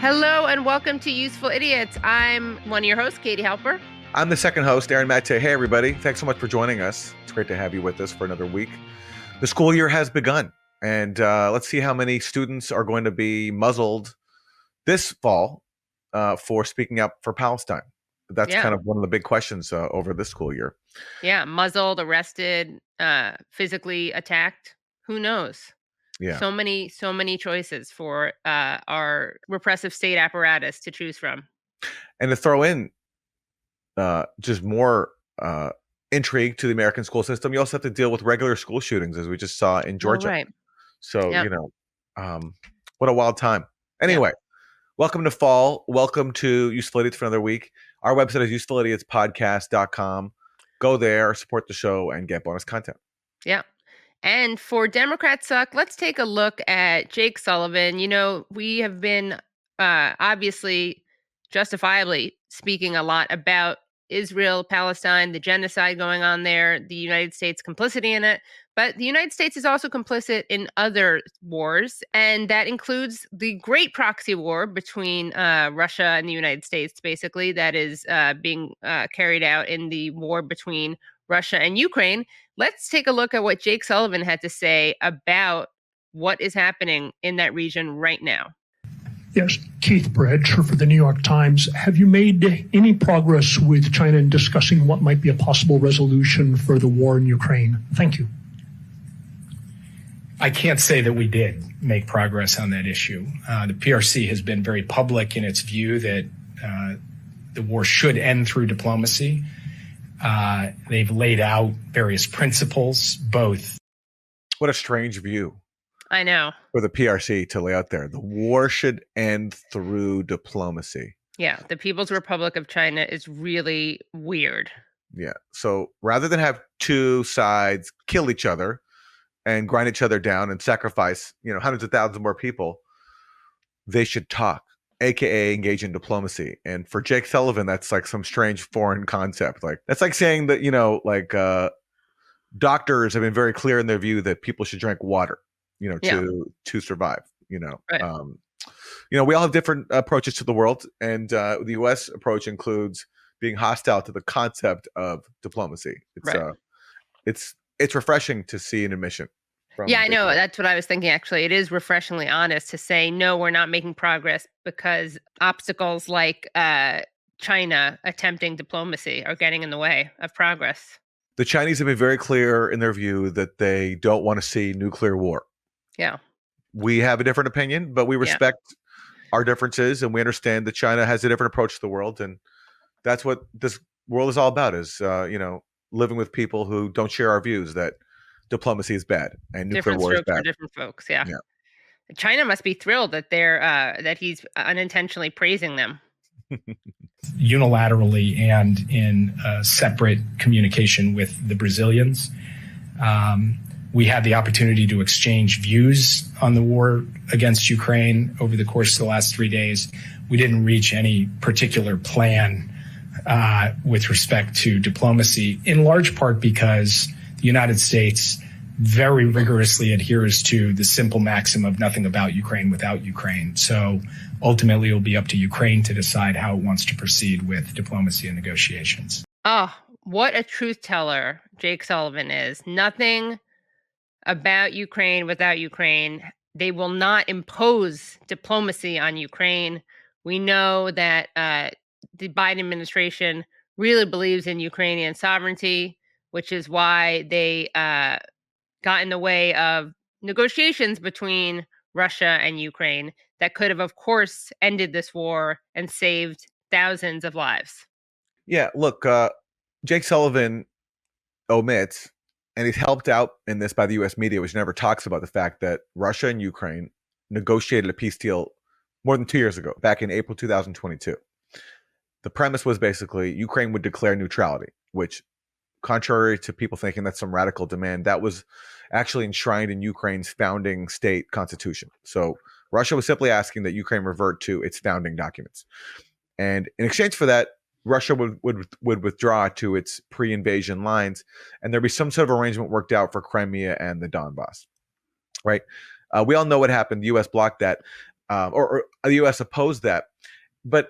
Hello and welcome to Useful Idiots. I'm one of your hosts, Katie Halper. I'm the second host, Aaron Matte. Hey, everybody. Thanks so much for joining us. It's great to have you with us for another week. The school year has begun, and let's see how many students are going to be muzzled this fall for speaking up for Palestine. That's kind of one of the big questions over this school year. Yeah, muzzled, arrested, physically attacked. Who knows? Yeah. So many choices for our repressive state apparatus to choose from. And to throw in just more intrigue to the American school system, you also have to deal with regular school shootings, as we just saw in Georgia. Oh, right. So, what a wild time. Anyway, welcome to fall. Welcome to Useful Idiots for another week. Our website is usefulidiotspodcast.com. Go there, support the show, and get bonus content. Yeah. And for Democrats Suck, let's take a look at Jake Sullivan. You know, we have been obviously justifiably speaking a lot about Israel, Palestine, the genocide going on there, the United States complicity in it. But the United States is also complicit in other wars, and that includes the great proxy war between Russia and the United States, basically, that is being carried out in the war between Russia and Ukraine. Let's take a look at what Jake Sullivan had to say about what is happening in that region right now. Yes, Keith Bridge for the New York Times. Have you made any progress with China in discussing what might be a possible resolution for the war in Ukraine? Thank you. I can't say that we did make progress on that issue. The PRC has been very public in its view that the war should end through diplomacy. They've laid out various principles, both. What a strange view. I know. For the PRC to lay out there. The war should end through diplomacy. Yeah, the People's Republic of China is really weird. Yeah. So rather than have two sides kill each other and grind each other down and sacrifice, hundreds of thousands more people, they should talk, aka engage in diplomacy. And for Jake Sullivan, that's like some strange foreign concept. Like that's like saying that, doctors have been very clear in their view that people should drink water, to survive, Right. We all have different approaches to the world, and the U.S. approach includes being hostile to the concept of diplomacy. It's refreshing to see an admission. I know. That's what I was thinking, actually. It is refreshingly honest to say, no, we're not making progress because obstacles like China attempting diplomacy are getting in the way of progress. The Chinese have been very clear in their view that they don't want to see nuclear war. Yeah. We have a different opinion, but we respect our differences, and we understand that China has a different approach to the world, and that's what this world is all about, is living with people who don't share our views that diplomacy is bad and nuclear war is bad. For different folks, yeah. China must be thrilled that they're that he's unintentionally praising them. Unilaterally and in separate communication with the Brazilians. We had the opportunity to exchange views on the war against Ukraine over the course of the last 3 days. We didn't reach any particular plan with respect to diplomacy, in large part because the United States very rigorously adheres to the simple maxim of nothing about Ukraine without Ukraine. So ultimately, it will be up to Ukraine to decide how it wants to proceed with diplomacy and negotiations. Oh, what a truth teller Jake Sullivan is. Nothing about Ukraine without Ukraine. They will not impose diplomacy on Ukraine. We know that the Biden administration really believes in Ukrainian sovereignty, which is why they got in the way of negotiations between Russia and Ukraine that could have, of course, ended this war and saved thousands of lives. Yeah, look, Jake Sullivan omits, and he's helped out in this by the U.S. media, which never talks about the fact that Russia and Ukraine negotiated a peace deal more than 2 years ago, back in April 2022. The premise was basically Ukraine would declare neutrality, which, contrary to people thinking that's some radical demand, that was actually enshrined in Ukraine's founding state constitution. So Russia was simply asking that Ukraine revert to its founding documents. And in exchange for that, Russia would withdraw to its pre-invasion lines, and there'd be some sort of arrangement worked out for Crimea and the Donbass, right? We all know what happened. The U.S. blocked that. or the U.S. opposed that. But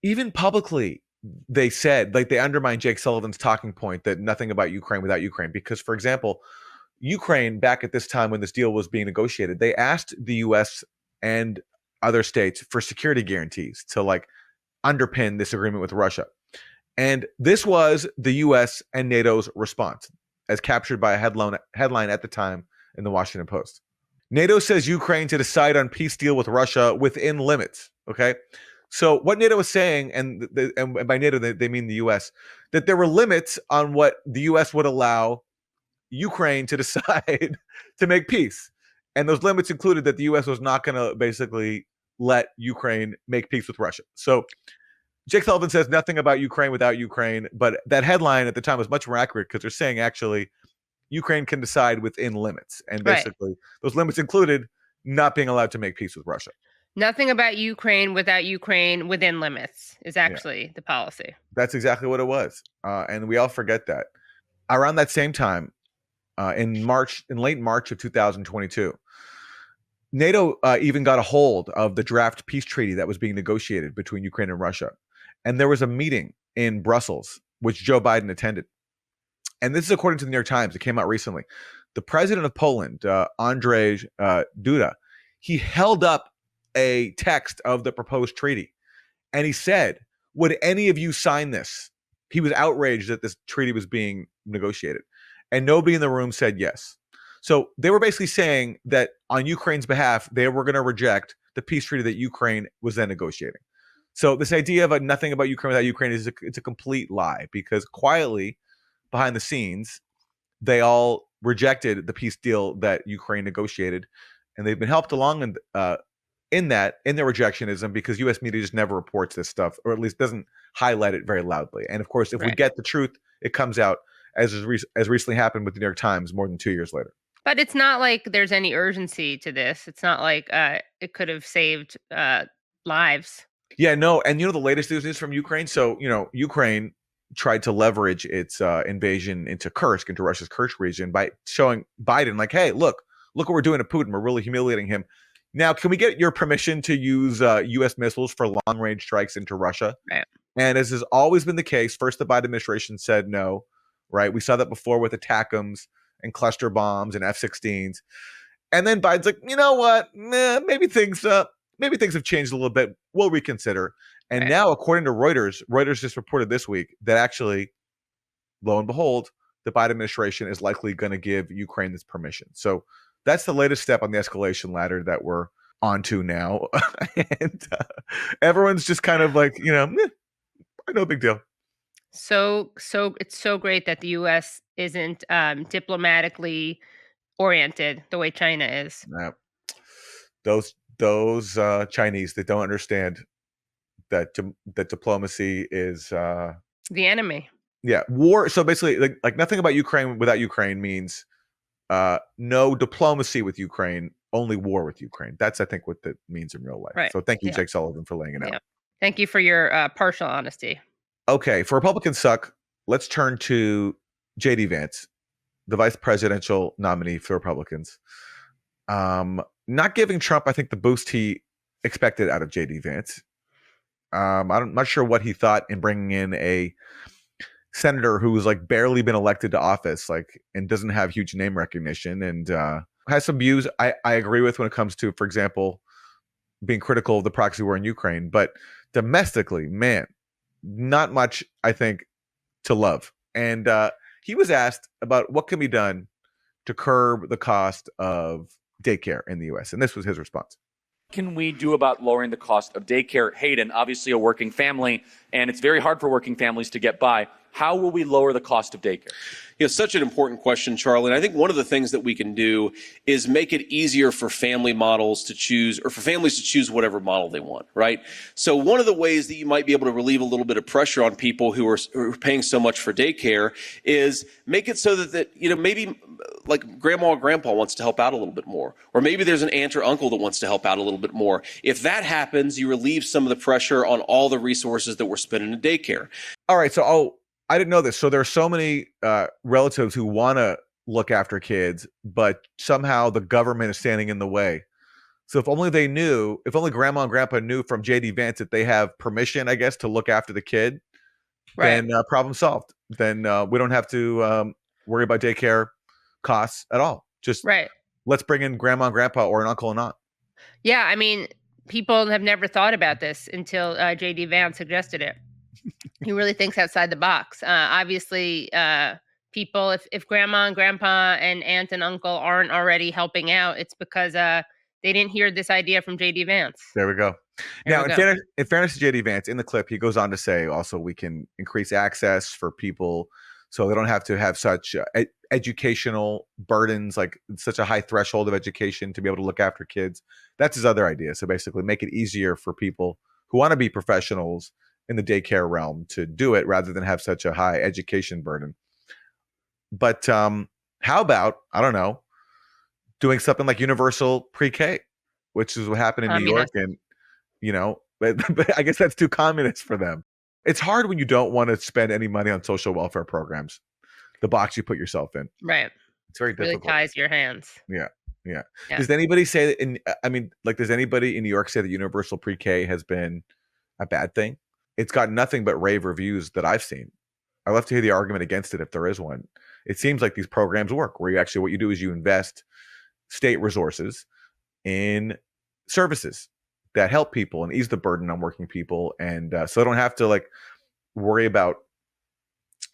even publicly, they said, like, they undermined Jake Sullivan's talking point that nothing about Ukraine without Ukraine. Because, for example, Ukraine, back at this time when this deal was being negotiated, they asked the U.S. and other states for security guarantees to like underpin this agreement with Russia. And this was the U.S. and NATO's response, as captured by a headline at the time in the Washington Post. NATO says Ukraine to decide on peace deal with Russia within limits. Okay. So what NATO is saying, and by NATO, they mean the U.S., that there were limits on what the U.S. would allow Ukraine to decide to make peace. And those limits included that the U.S. was not going to basically let Ukraine make peace with Russia. So Jake Sullivan says nothing about Ukraine without Ukraine, but that headline at the time was much more accurate because they're saying actually Ukraine can decide within limits. And basically those limits included not being allowed to make peace with Russia. Nothing about Ukraine without Ukraine within limits is actually the policy. That's exactly what it was. And we all forget that. Around that same time, in late March of 2022, NATO even got a hold of the draft peace treaty that was being negotiated between Ukraine and Russia. And there was a meeting in Brussels, which Joe Biden attended. And this is according to the New York Times. It came out recently. The president of Poland, Andrzej Duda, he held up a text of the proposed treaty. And he said, would any of you sign this? He was outraged that this treaty was being negotiated. And nobody in the room said yes. So they were basically saying that on Ukraine's behalf, they were going to reject the peace treaty that Ukraine was then negotiating. So this idea of nothing about Ukraine without Ukraine it's a complete lie, because quietly behind the scenes, they all rejected the peace deal that Ukraine negotiated. And they've been helped along in their rejectionism because U.S. media just never reports this stuff, or at least doesn't highlight it very loudly. And of course, if we get the truth, it comes out as recently happened with the New York Times more than 2 years later. But it's not like there's any urgency to this. It's not like it could have saved lives. Yeah, no. And the latest news is from Ukraine. So, Ukraine tried to leverage its invasion into Kursk, into Russia's Kursk region, by showing Biden like, hey, look what we're doing to Putin. We're really humiliating him. Now, can we get your permission to use U.S. missiles for long-range strikes into Russia? Right. And as has always been the case, first the Biden administration said no, right? We saw that before with ATACMS and cluster bombs and F-16s. And then Biden's like, you know what? Maybe things have changed a little bit. We'll reconsider. And now, according to Reuters just reported this week that actually, lo and behold, the Biden administration is likely going to give Ukraine this permission. So that's the latest step on the escalation ladder that we're onto now. And everyone's just kind of like, no big deal. So it's so great that the U.S. isn't diplomatically oriented the way China is. Yeah. Those Chinese that don't understand that diplomacy is the enemy. Yeah, war. So basically, like nothing about Ukraine without Ukraine means no diplomacy with Ukraine, only war with Ukraine. That's, I think, what that means in real life. Right. So thank you, Jake Sullivan, for laying it out. Thank you for your partial honesty. Okay, for Republicans suck, let's turn to J.D. Vance, the vice presidential nominee for Republicans. Not giving Trump, I think, the boost he expected out of J.D. Vance. I'm not sure what he thought in bringing in a senator who's like barely been elected to office, and doesn't have huge name recognition, and has some views I agree with when it comes to, for example, being critical of the proxy war in Ukraine. But domestically, man, not much, I think, to love. And he was asked about what can be done to curb the cost of daycare in the U.S. And this was his response. What can we do about lowering the cost of daycare? Hayden, obviously a working family, and it's very hard for working families to get by. How will we lower the cost of daycare? Such an important question, Charlie. And I think one of the things that we can do is make it easier for family models to choose, or for families to choose whatever model they want, right? So one of the ways that you might be able to relieve a little bit of pressure on people who are paying so much for daycare is make it so that maybe like grandma or grandpa wants to help out a little bit more, or maybe there's an aunt or uncle that wants to help out a little bit more. If that happens, you relieve some of the pressure on all the resources that we're spending in daycare. All right, so I didn't know this. So there are so many relatives who want to look after kids, but somehow the government is standing in the way. So if only they knew, if only grandma and grandpa knew from JD Vance that they have permission, I guess, to look after the kid, Right. then problem solved. Then we don't have to worry about daycare costs at all. Just Right. let's bring in grandma and grandpa or an uncle and aunt. Yeah, I mean, people have never thought about this until JD Vance suggested it. He really thinks outside the box. Obviously, people, if grandma and grandpa and aunt and uncle aren't already helping out, it's because they didn't hear this idea from JD Vance. There we go. There Now, we go. in fairness to JD Vance, in the clip, he goes on to say also we can increase access for people so they don't have to have such educational burdens, like such a high threshold of education to be able to look after kids. That's his other idea. So basically make it easier for people who want to be professionals in the daycare realm to do it rather than have such a high education burden. But how about, I don't know, doing something like universal pre-K, which is what happened in New York, and but I guess that's too communist for them. It's hard when you don't want to spend any money on social welfare programs, the box you put yourself in. Right. It's very Really difficult. ties your hands. Yeah. Yeah. Does anybody say that does anybody in New York say that universal pre-K has been a bad thing? It's got nothing but rave reviews that I've seen. I'd love to hear the argument against it if there is one. It seems like these programs work where what you do is you invest state resources in services that help people and ease the burden on working people, and so they don't have to worry about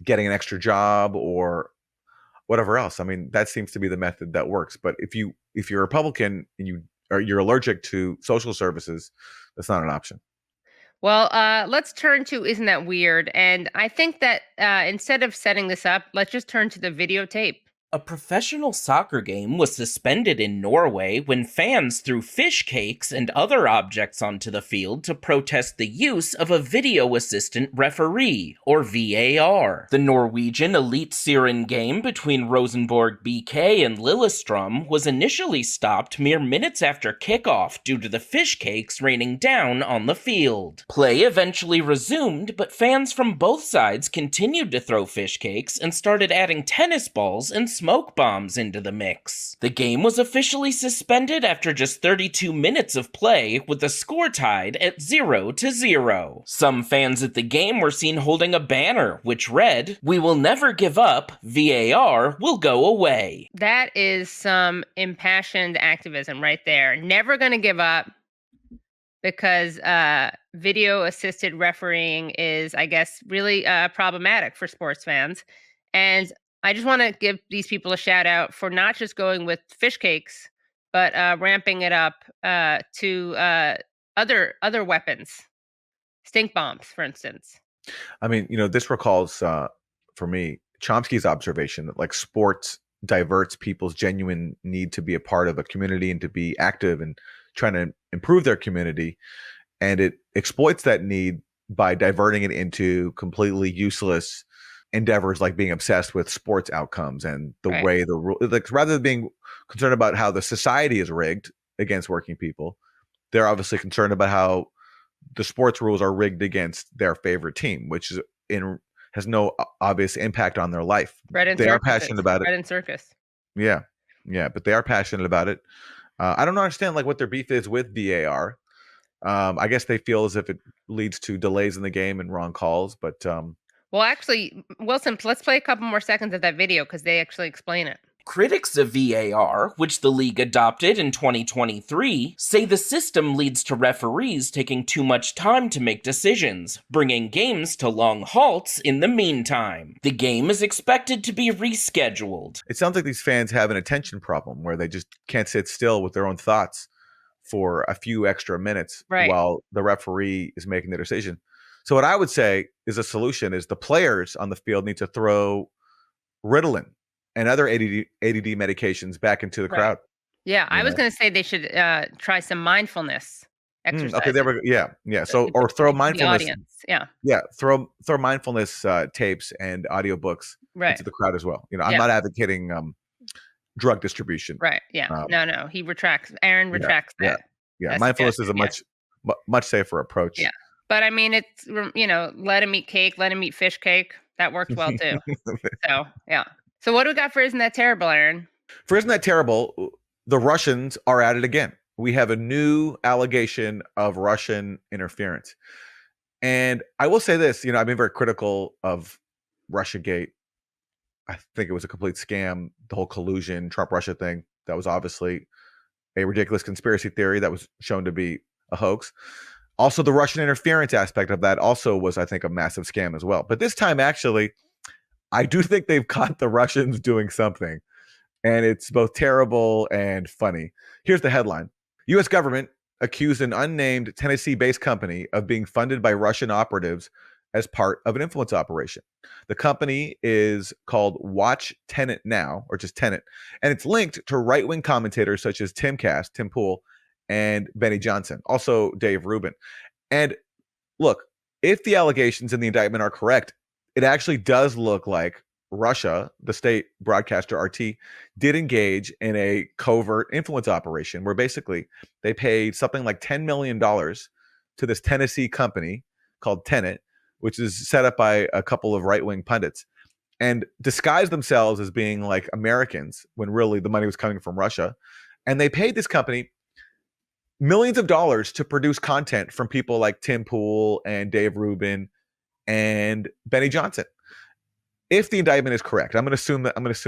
getting an extra job or whatever else. I mean, that seems to be the method that works. But if you're a Republican and you're allergic to social services, that's not an option. Well, let's turn to Isn't That Weird? And I think that instead of setting this up, let's just turn to the videotape. A professional soccer game was suspended in Norway when fans threw fish cakes and other objects onto the field to protest the use of a video assistant referee, or VAR. The Norwegian Eliteserien game between Rosenborg BK and Lillestrøm was initially stopped mere minutes after kickoff due to the fish cakes raining down on the field. Play eventually resumed, but fans from both sides continued to throw fish cakes and started adding tennis balls and smoke bombs into the mix. The game was officially suspended after just 32 minutes of play, with the score tied at 0-0. Some fans at the game were seen holding a banner which read, "We will never give up, VAR will go away." That is some impassioned activism right there. Never going to give up, because video assisted refereeing is, I guess, really problematic for sports fans. And I just want to give these people a shout out for not just going with fish cakes, but ramping it up to other weapons, stink bombs, for instance. I mean, this recalls for me Chomsky's observation that sports diverts people's genuine need to be a part of a community and to be active and trying to improve their community, and it exploits that need by diverting it into completely useless endeavors like being obsessed with sports outcomes and the way the rule, rather than being concerned about how the society is rigged against working people, they're obviously concerned about how the sports rules are rigged against their favorite team, which has no obvious impact on their life. They are passionate about it. Bread and circus. Yeah, but they are passionate about it. I don't understand what their beef is with VAR. I guess they feel as if it leads to delays in the game and wrong calls, but well, actually, Wilson, let's play a couple more seconds of that video because they actually explain it. Critics of VAR, which the league adopted in 2023, say the system leads to referees taking too much time to make decisions, bringing games to long halts in the meantime. The game is expected to be rescheduled. It sounds like these fans have an attention problem where they just can't sit still with their own thoughts for a few extra minutes while the referee is making the decision. So what I would say is a solution is the players on the field need to throw Ritalin and other ADD medications back into the crowd. Yeah, I was going to say they should try some mindfulness exercise. Okay, there we go. Yeah. So or throw mindfulness. Throw mindfulness tapes and audiobooks into the crowd as well. I'm not advocating drug distribution. Right. Yeah. No. He retracts. Aaron retracts that. Yeah. Mindfulness is a much safer approach. Yeah. But I mean, it's, let him eat cake, let him eat fish cake. That worked well too. So, yeah. So what do we got for Isn't That Terrible, Aaron? For Isn't That Terrible, the Russians are at it again. we have a new allegation of Russian interference. And I will say this, I've been very critical of Russiagate. I think it was a complete scam, the whole collusion, Trump-Russia thing. That was obviously a ridiculous conspiracy theory that was shown to be a hoax. Also, the Russian interference aspect of that also was, I think, a massive scam as well. But this time, actually, I do think they've caught the Russians doing something. And it's both terrible and funny. Here's the headline. U.S. government accused an unnamed Tennessee-based company of being funded by Russian operatives as part of an influence operation. The company is called Watch Tenet Now, or just Tenet, and it's linked to right-wing commentators such as Tim Pool, and Benny Johnson, also Dave Rubin. And look, if the allegations in the indictment are correct, it actually does look like Russia, the state broadcaster RT, did engage in a covert influence operation where basically they paid something like $10 million to this Tennessee company called Tenet, which is set up by a couple of right-wing pundits, and disguised themselves as being like Americans when really the money was coming from Russia. And they paid this company millions of dollars to produce content from people like Tim Pool and Dave Rubin and Benny Johnson. If the indictment is correct, I'm going to assume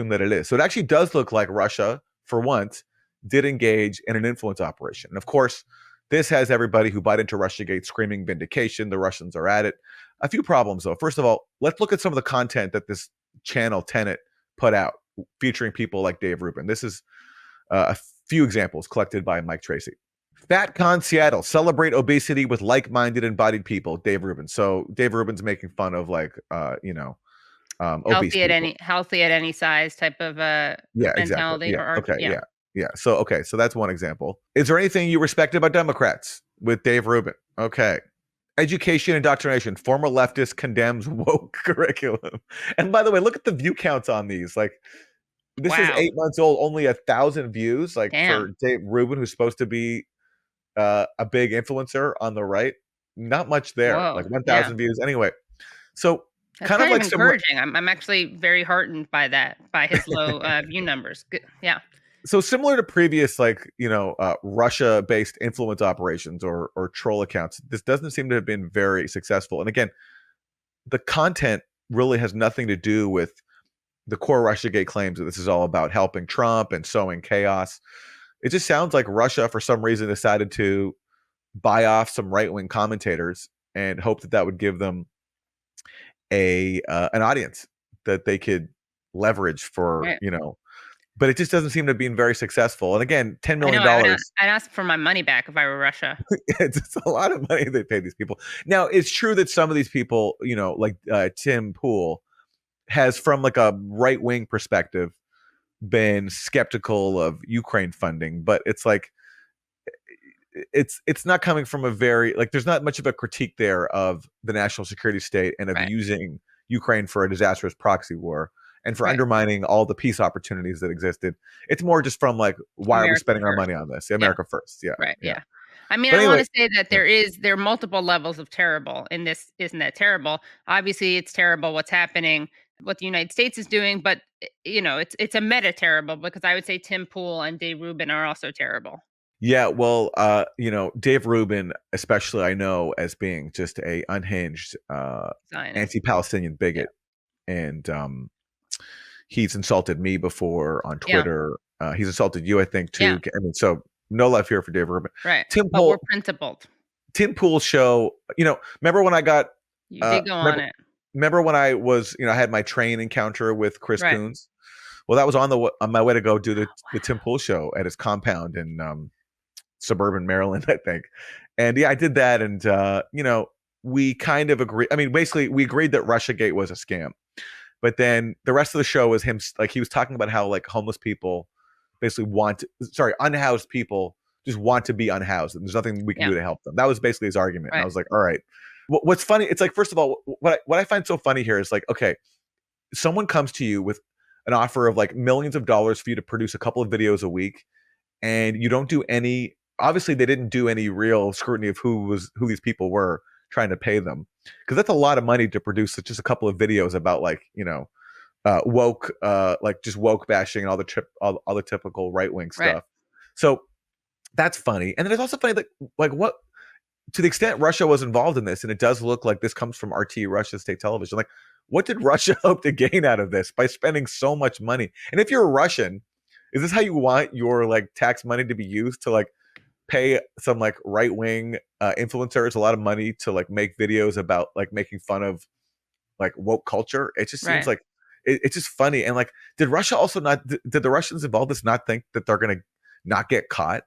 that it is. So it actually does look like Russia, for once, did engage in an influence operation. And of course, this has everybody who bought into Russiagate screaming vindication. The Russians are at it. A few problems, though. First of all, let's look at some of the content that this channel Tenet put out, featuring people like Dave Rubin. This is a few examples collected by Mike Tracy. FatCon Seattle, celebrate obesity with like-minded embodied people, Dave Rubin. So Dave Rubin's making fun of obese people. Healthy at any size type of mentality. Exactly. Yeah. So that's one example. Is there anything you respect about Democrats with Dave Rubin? Okay. Education indoctrination. Former leftist condemns woke curriculum. And by the way, look at the view counts on these. Like, this is 8 months old, only 1,000 views. Like, for Dave Rubin, who's supposed to be a big influencer on the right, not much there. Whoa. Like 1,000 views. Anyway, so that's kind of like encouraging. I'm actually very heartened by that, by his low view numbers. Good. Yeah. So similar to previous, Russia-based influence operations or troll accounts, this doesn't seem to have been very successful. And again, the content really has nothing to do with the core Russiagate claims that this is all about helping Trump and sowing chaos. It just sounds like Russia, for some reason, decided to buy off some right-wing commentators and hope that would give them an audience that they could leverage for, but it just doesn't seem to be very successful. And again, $10 million. I'd ask for my money back if I were Russia. It's a lot of money they pay these people. Now, it's true that some of these people, like Tim Pool, has, from like a right-wing perspective, been skeptical of Ukraine funding, but it's like it's not coming from a very, like, there's not much of a critique there of the national security state and of using Ukraine for a disastrous proxy war and for undermining all the peace opportunities that existed. It's more just from like, why are we spending our money on this? America first. Yeah. Right. Yeah. I mean, I want to say that there are multiple levels of terrible in this. Isn't that terrible? Obviously, it's terrible what's happening, what the United States is doing, but it's a meta terrible, because I would say Tim Pool and Dave Rubin are also terrible. Yeah, well, Dave Rubin, especially, I know as being just a unhinged anti-Palestinian bigot, and he's insulted me before on Twitter. He's insulted you, I think, too. Yeah. I mean, so no love here for Dave Rubin. Right. Tim Pool, we're principled. Tim Pool's show, remember when I got... You did go on it. Remember when I was, I had my train encounter with Chris Coons? Well, that was on my way to go do the Tim Pool show at his compound in suburban Maryland, I think. And I did that. And, we kind of agreed. I mean, basically, we agreed that Russiagate was a scam. But then the rest of the show was him, like, he was talking about how, like, homeless people basically unhoused people just want to be unhoused, and there's nothing we can do to help them. That was basically his argument. And I was like, all right. What's funny, it's like, first of all, what I find so funny here is like, okay, someone comes to you with an offer of like millions of dollars for you to produce a couple of videos a week, and you don't do any, obviously they didn't do any real scrutiny of who these people were trying to pay them, because that's a lot of money to produce just a couple of videos about, like, woke, like just woke bashing and all the typical right-wing stuff. So that's funny. And then it's also funny that like what to the extent Russia was involved in this, and it does look like this comes from RT, Russia state television. Like, what did Russia hope to gain out of this by spending so much money? And if you're a Russian, is this how you want your like tax money to be used to like pay some like right wing influencers a lot of money to like make videos about like making fun of like woke culture? It just seems like it's just funny. And like, did Russia also not? Did the Russians involved this not think that they're gonna not get caught?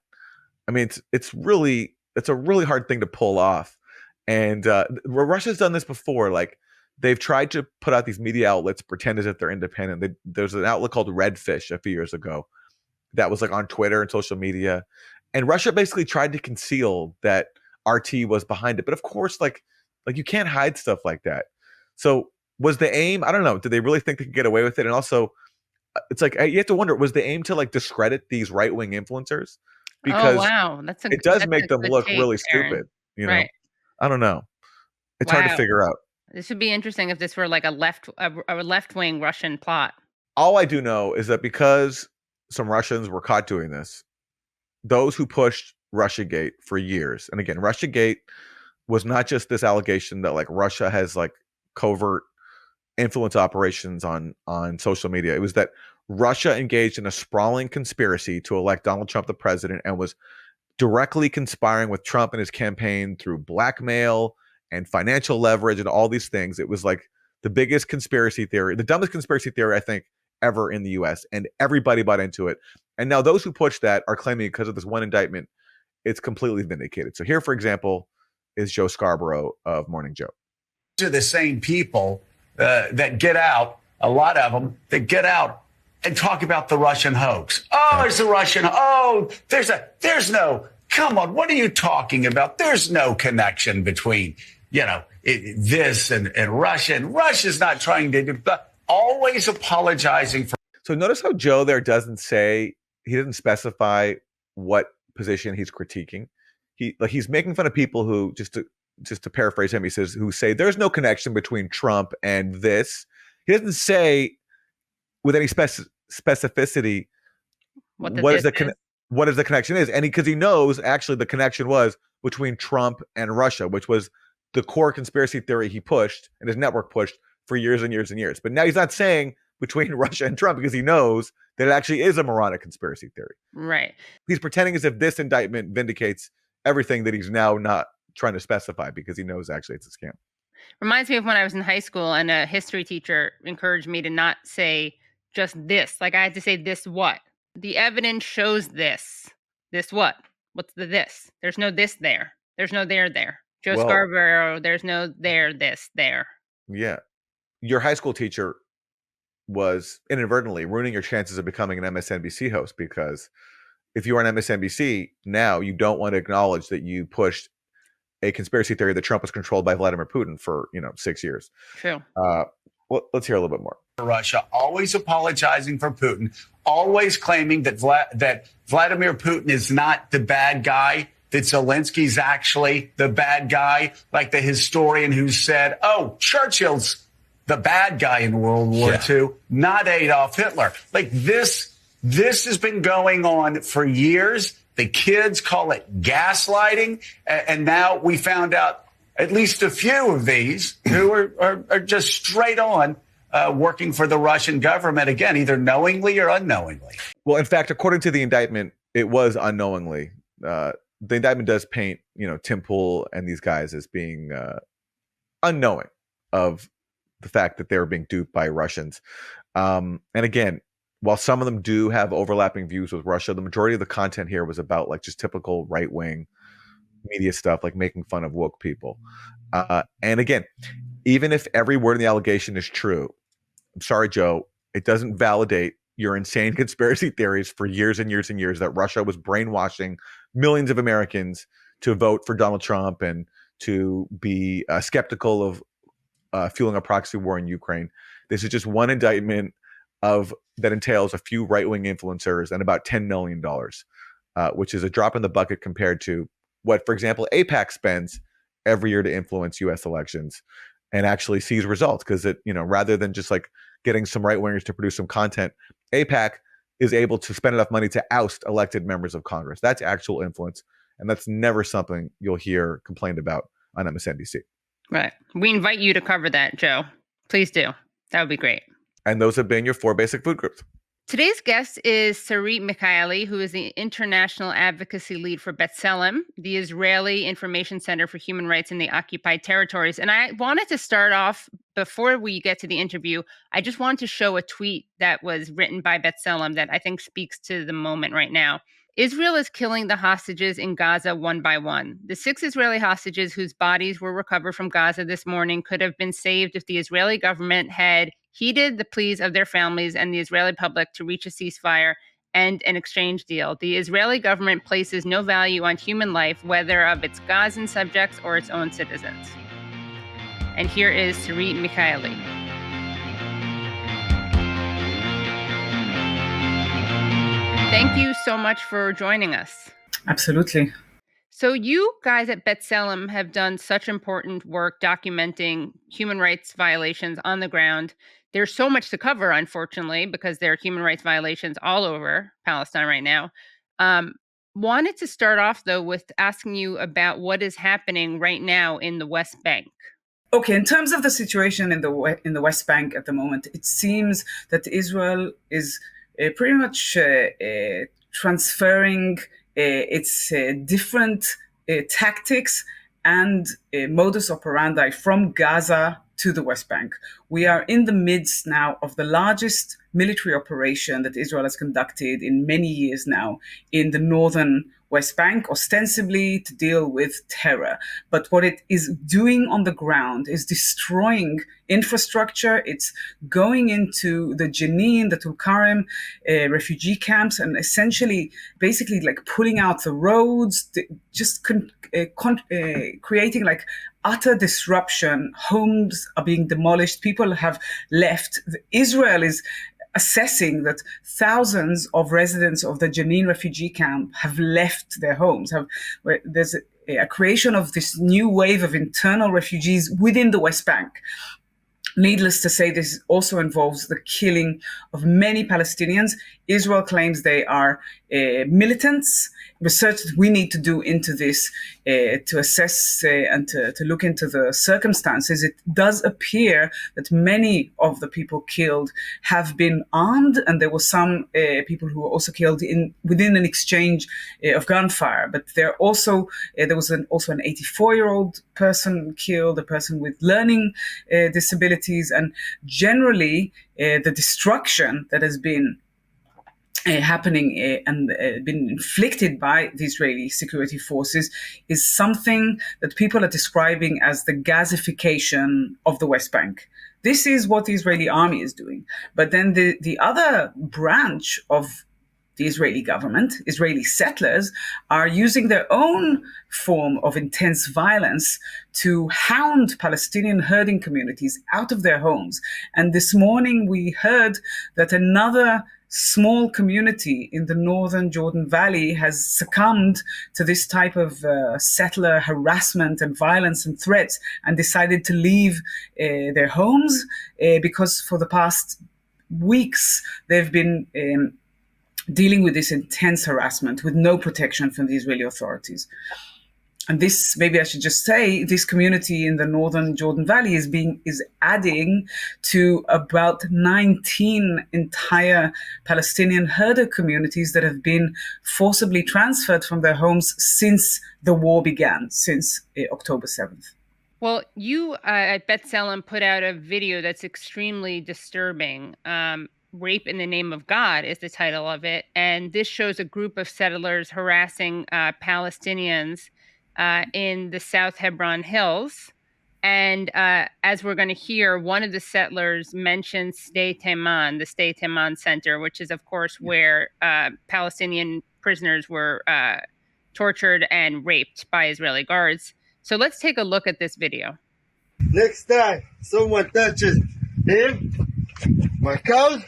I mean, it's a really hard thing to pull off. And Russia's done this before. Like they've tried to put out these media outlets, pretend as if they're independent. There's an outlet called Redfish a few years ago that was like on Twitter and social media. And Russia basically tried to conceal that RT was behind it. But of course, like you can't hide stuff like that. So was the aim, I don't know, did they really think they could get away with it? And also, it's like you have to wonder, was the aim to like discredit these right-wing influencers? Because wow, it does make them look really stupid, you know? I don't know. It's hard to figure out. This would be interesting if this were like a left-wing Russian plot. All I do know is that because some Russians were caught doing this, those who pushed Russiagate for years, and again, Russiagate was not just this allegation that like Russia has like covert influence operations on social media. It was that Russia engaged in a sprawling conspiracy to elect Donald Trump the president and was directly conspiring with Trump and his campaign through blackmail and financial leverage and all these things. It was like the biggest conspiracy theory, the dumbest conspiracy theory, I think, ever in the US, and everybody bought into it. And now those who pushed that are claiming because of this one indictment, it's completely vindicated. So here, for example, is Joe Scarborough of Morning Joe. These are the same people that get out, a lot of them, that get out and talk about the Russian hoax. Oh, it's a Russian. Oh, there's no, come on. What are you talking about? There's no connection between, this and Russia. And Russia's not trying to do, always apologizing for. So notice how Joe there doesn't specify what position he's critiquing. He's making fun of people who, just to paraphrase him, he says, who say there's no connection between Trump and this. He doesn't say with any specificity what is the connection is. And because he knows actually the connection was between Trump and Russia, which was the core conspiracy theory he pushed and his network pushed for years and years and years. But now he's not saying between Russia and Trump because he knows that it actually is a moronic conspiracy theory. Right. He's pretending as if this indictment vindicates everything that he's now not trying to specify because he knows actually it's a scam. Reminds me of when I was in high school and a history teacher encouraged me to not say just this. Like I had to say this what? The evidence shows this. This what? What's the this? There's no this there. There's no there there. Joe Scarborough, there's no there, this, there. Yeah. Your high school teacher was inadvertently ruining your chances of becoming an MSNBC host, because if you are an MSNBC now, you don't want to acknowledge that you pushed a conspiracy theory that Trump was controlled by Vladimir Putin for 6 years. True. Well, let's hear a little bit more. Russia, always apologizing for Putin, always claiming that Vladimir Putin is not the bad guy, that Zelensky's actually the bad guy, like the historian who said, oh, Churchill's the bad guy in World War II, not Adolf Hitler. Like this has been going on for years. The kids call it gaslighting. And now we found out at least a few of these who are just straight on working for the Russian government, again, either knowingly or unknowingly. Well, in fact, according to the indictment, it was unknowingly. The indictment does paint, Tim Pool and these guys as being unknowing of the fact that they were being duped by Russians. And again, while some of them do have overlapping views with Russia, the majority of the content here was about like just typical right-wing media stuff, like making fun of woke people. And again, even if every word in the allegation is true, I'm sorry, Joe, it doesn't validate your insane conspiracy theories for years and years and years that Russia was brainwashing millions of Americans to vote for Donald Trump and to be skeptical of fueling a proxy war in Ukraine. This is just one indictment that entails a few right-wing influencers and about $10 million, which is a drop in the bucket compared to what, for example, AIPAC spends every year to influence U.S. elections and actually sees results. Because rather than just like getting some right-wingers to produce some content, AIPAC is able to spend enough money to oust elected members of Congress. That's actual influence, and that's never something you'll hear complained about on MSNBC. Right. We invite you to cover that, Joe. Please do. That would be great. And those have been your 4 basic food groups. Today's guest is Sarit Michaeli, who is the international advocacy lead for B'Tselem, the Israeli Information Center for Human Rights in the Occupied Territories. And I wanted to start off, before we get to the interview, I just wanted to show a tweet that was written by B'Tselem that I think speaks to the moment right now. Israel is killing the hostages in Gaza one by one. The 6 Israeli hostages whose bodies were recovered from Gaza this morning could have been saved if the Israeli government had heeded the pleas of their families and the Israeli public to reach a ceasefire and an exchange deal. The Israeli government places no value on human life, whether of its Gazan subjects or its own citizens. And here is Sarit Michaeli. Thank you so much for joining us. Absolutely. So you guys at B'Tselem have done such important work documenting human rights violations on the ground. There's so much to cover, unfortunately, because there are human rights violations all over Palestine right now. Wanted to start off, though, with asking you about what is happening right now in the West Bank. Okay, in terms of the situation in the West Bank at the moment, it seems that Israel is pretty much transferring its different tactics and modus operandi from Gaza to the West Bank. We are in the midst now of the largest military operation that Israel has conducted in many years now in the northern West Bank, ostensibly to deal with terror. But what it is doing on the ground is destroying infrastructure. It's going into the Jenin, the Tulkarem refugee camps, and essentially, basically like pulling out the roads, just creating like utter disruption. Homes are being demolished. People have left. Israel is assessing that thousands of residents of the Jenin refugee camp have left their homes. There's a creation of this new wave of internal refugees within the West Bank. Needless to say, this also involves the killing of many Palestinians. Israel claims they are militants. Research that we need to do into this to assess and to look into the circumstances. It does appear that many of the people killed have been armed, and there were some people who were also killed within an exchange of gunfire. But there was also an 84-year-old person killed, a person with learning disabilities, and generally the destruction that has been happening and been inflicted by the Israeli security forces is something that people are describing as the Gazification of the West Bank. This is what the Israeli army is doing. But then the other branch of the Israeli government, Israeli settlers, are using their own form of intense violence to hound Palestinian herding communities out of their homes. And this morning we heard that another small community in the northern Jordan Valley has succumbed to this type of settler harassment and violence and threats and decided to leave their homes because for the past weeks they've been dealing with this intense harassment with no protection from the Israeli authorities. And this, maybe I should just say, this community in the northern Jordan Valley is adding to about 19 entire Palestinian herder communities that have been forcibly transferred from their homes since the war began, since October 7th. Well, you at B'Tselem put out a video that's extremely disturbing. Rape in the Name of God is the title of it. And this shows a group of settlers harassing Palestinians in the South Hebron Hills. And as we're going to hear, one of the settlers mentions Sde Teiman, the Sde Teiman Center, which is, of course, where Palestinian prisoners were tortured and raped by Israeli guards. So let's take a look at this video. Next time someone touches him, my cows.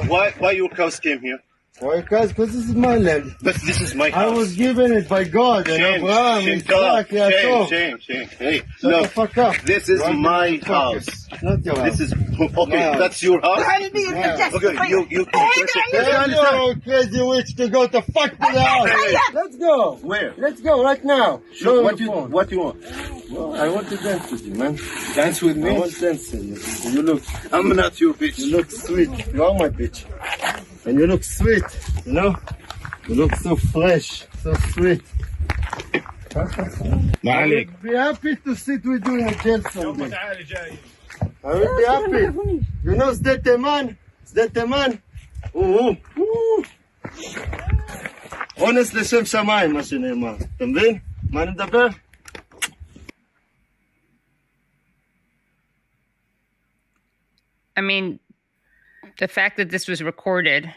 Why your cows came here? Why, guys? Because this is my land. But this is my house. I was given it by God and Abraham and Isaac, Yaakov. Shame. Hey, Shut the fuck up. This is my house. Not your house. This is okay. That's your house. Okay, you Tell your crazy witch to go to fuck to the house. Let's go. Where? Let's go right now. Show What him the phone. you want? Well, I want to dance with you, man. Dance with I me? want to dance with you. You look, I'm not your bitch. you look sweet. You are my bitch. And you look sweet, you know? You look so fresh, so sweet. I will be happy to sit with you in a jail someday. I will be happy. You know Sde Teiman? Sde Teiman? אונס לשם שמיים, מה שנאמר. אתה מבין? מה אני מדבר? I mean, the fact that this was recorded.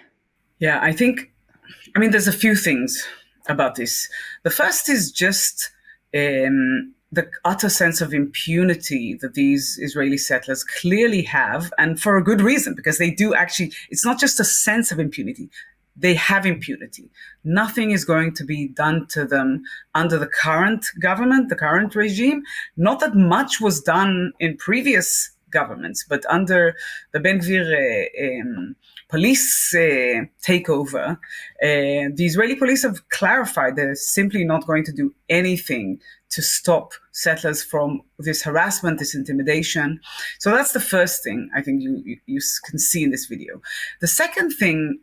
Yeah, there's a few things about this. The first is just the utter sense of impunity that these Israeli settlers clearly have, and for a good reason, because they do actually, it's not just a sense of impunity. They have impunity. Nothing is going to be done to them under the current government, the current regime. Not that much was done in previous governments, but under the Ben Gvir police takeover, the Israeli police have clarified they're simply not going to do anything to stop settlers from this harassment, this intimidation. So that's the first thing I think you can see in this video. The second thing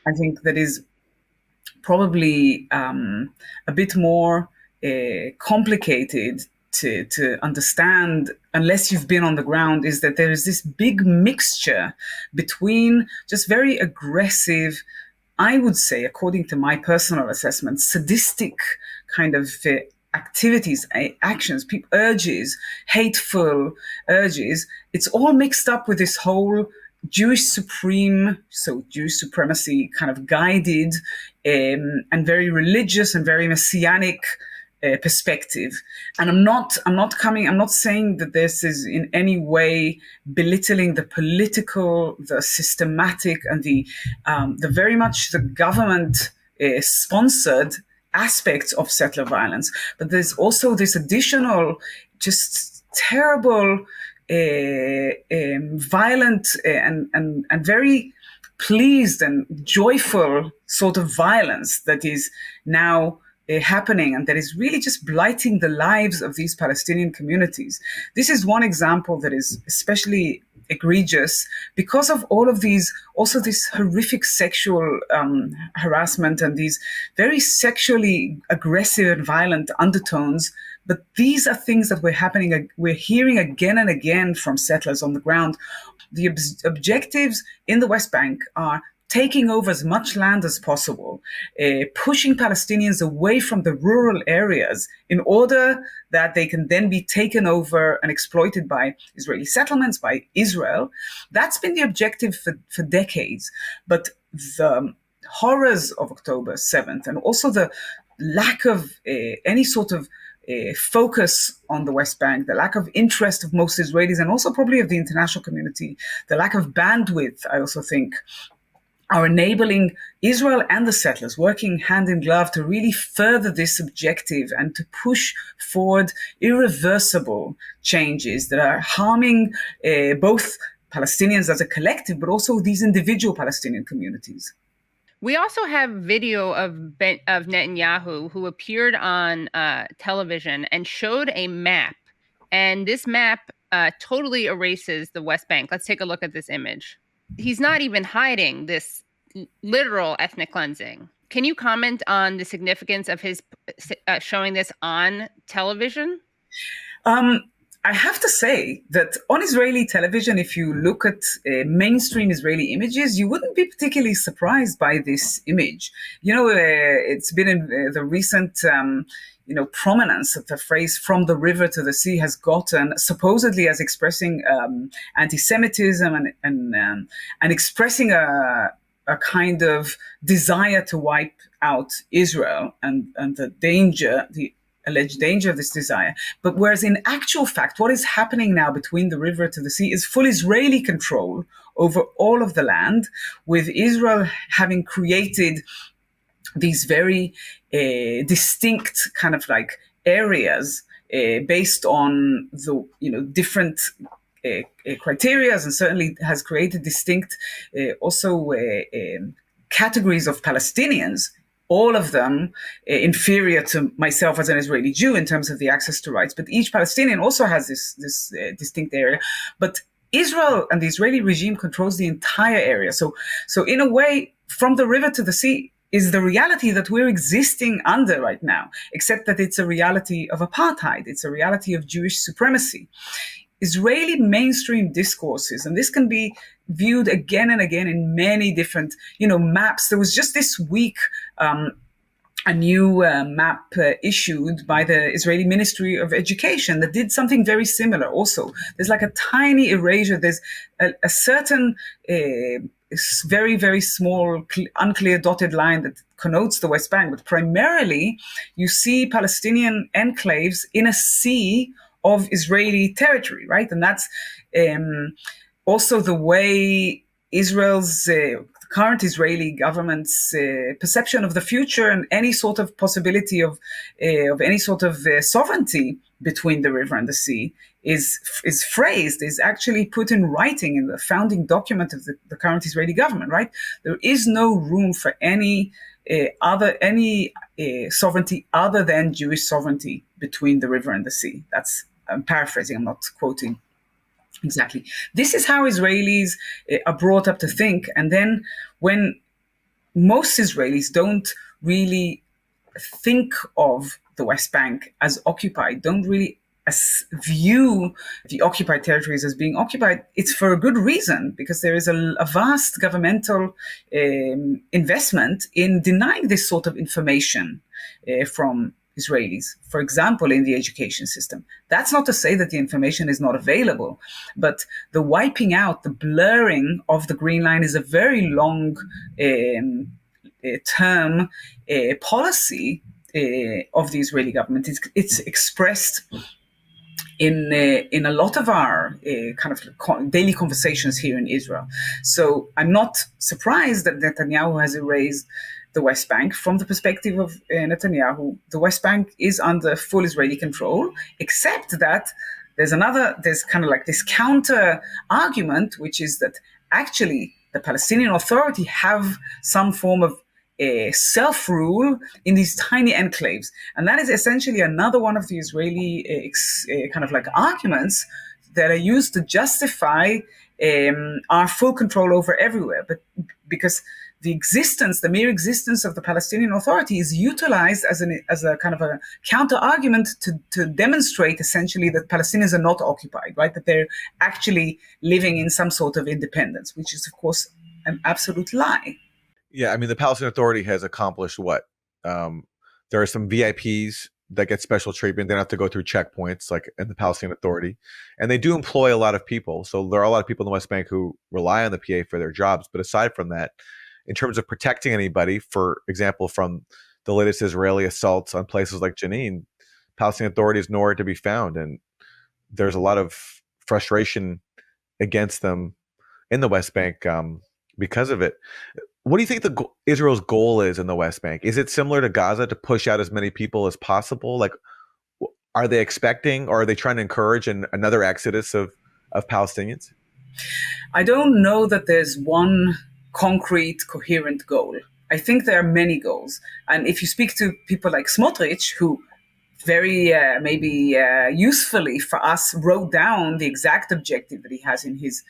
I think that is probably a bit more complicated to understand, unless you've been on the ground, is that there is this big mixture between just very aggressive, I would say, according to my personal assessment, sadistic kind of activities, actions, urges, hateful urges. It's all mixed up with this whole Jewish supremacy kind of guided and very religious and very messianic perspective. And I'm not saying that this is in any way belittling the political, the systematic, and the very much the government sponsored aspects of settler violence. But there's also this additional, just terrible, violent and very pleased and joyful sort of violence that is now happening, and that is really just blighting the lives of these Palestinian communities. This is one example that is especially egregious because of all of these, also this horrific sexual harassment and these very sexually aggressive and violent undertones. But these are things that we're hearing again and again from settlers on the ground. The objectives in the West Bank are taking over as much land as possible, pushing Palestinians away from the rural areas in order that they can then be taken over and exploited by Israeli settlements, by Israel. That's been the objective for decades. But the horrors of October 7th and also the lack of any sort of focus on the West Bank, the lack of interest of most Israelis and also probably of the international community, the lack of bandwidth, I also think, are enabling Israel and the settlers working hand in glove to really further this objective and to push forward irreversible changes that are harming both Palestinians as a collective, but also these individual Palestinian communities. We also have video of Netanyahu, who appeared on television and showed a map. And this map totally erases the West Bank. Let's take a look at this image. He's not even hiding this literal ethnic cleansing. Can you comment on the significance of his showing this on television? I have to say that on Israeli television, if you look at mainstream Israeli images, you wouldn't be particularly surprised by this image. You know, it's been in the recent prominence that the phrase "from the river to the sea" has gotten, supposedly as expressing anti-Semitism and expressing a kind of desire to wipe out Israel and the danger, the alleged danger of this desire. But whereas in actual fact, what is happening now between the river to the sea is full Israeli control over all of the land, with Israel having created these very distinct kind of like areas based on the different criteria, and certainly has created distinct also categories of Palestinians, all of them inferior to myself as an Israeli Jew in terms of the access to rights. But each Palestinian also has this distinct area. But Israel and the Israeli regime controls the entire area. So in a way, from the river to the sea is the reality that we're existing under right now, except that it's a reality of apartheid. It's a reality of Jewish supremacy. Israeli mainstream discourses, and this can be viewed again and again in many different, maps. There was just this week a new map issued by the Israeli Ministry of Education that did something very similar also. There's like a tiny erasure. There's a certain very, very small, unclear dotted line that connotes the West Bank, but primarily you see Palestinian enclaves in a sea of Israeli territory, right? And that's also the way Israel's current Israeli government's perception of the future and any sort of possibility of any sort of sovereignty between the river and the sea is phrased, is actually put in writing in the founding document of the current Israeli government, right? There is no room for any sovereignty other than Jewish sovereignty between the river and the sea. I'm paraphrasing, I'm not quoting exactly. This is how Israelis are brought up to think. And then when most Israelis don't really think of the West Bank as occupied, don't really view the occupied territories as being occupied, it's for a good reason, because there is a vast governmental investment in denying this sort of information from Israelis, for example, in the education system. That's not to say that the information is not available, but the wiping out, the blurring of the green line is a very long term policy of the Israeli government. It's expressed in a lot of our kind of daily conversations here in Israel. So I'm not surprised that Netanyahu has erased the West Bank. From the perspective of Netanyahu, the West Bank is under full Israeli control, except that there's kind of like this counter argument, which is that actually the Palestinian Authority have some form of self-rule in these tiny enclaves. And that is essentially another one of the Israeli kind of like arguments that are used to justify our full control over everywhere. But because the mere existence of the Palestinian Authority is utilized as a kind of a counter argument to demonstrate essentially that Palestinians are not occupied, right? That they're actually living in some sort of independence, which is of course an absolute lie. Yeah, I mean, the Palestinian Authority has accomplished what? There are some VIPs that get special treatment. They don't have to go through checkpoints like in the Palestinian Authority. And they do employ a lot of people. So there are a lot of people in the West Bank who rely on the PA for their jobs. But aside from that, in terms of protecting anybody, for example, from the latest Israeli assaults on places like Jenin, Palestinian Authority is nowhere to be found. And there's a lot of frustration against them in the West Bank because of it. What do you think Israel's goal is in the West Bank? Is it similar to Gaza, to push out as many people as possible? Like, are they expecting, or are they trying to encourage another exodus of Palestinians? I don't know that there's one concrete, coherent goal. I think there are many goals. And if you speak to people like Smotrich, who very usefully for us wrote down the exact objective that he has in his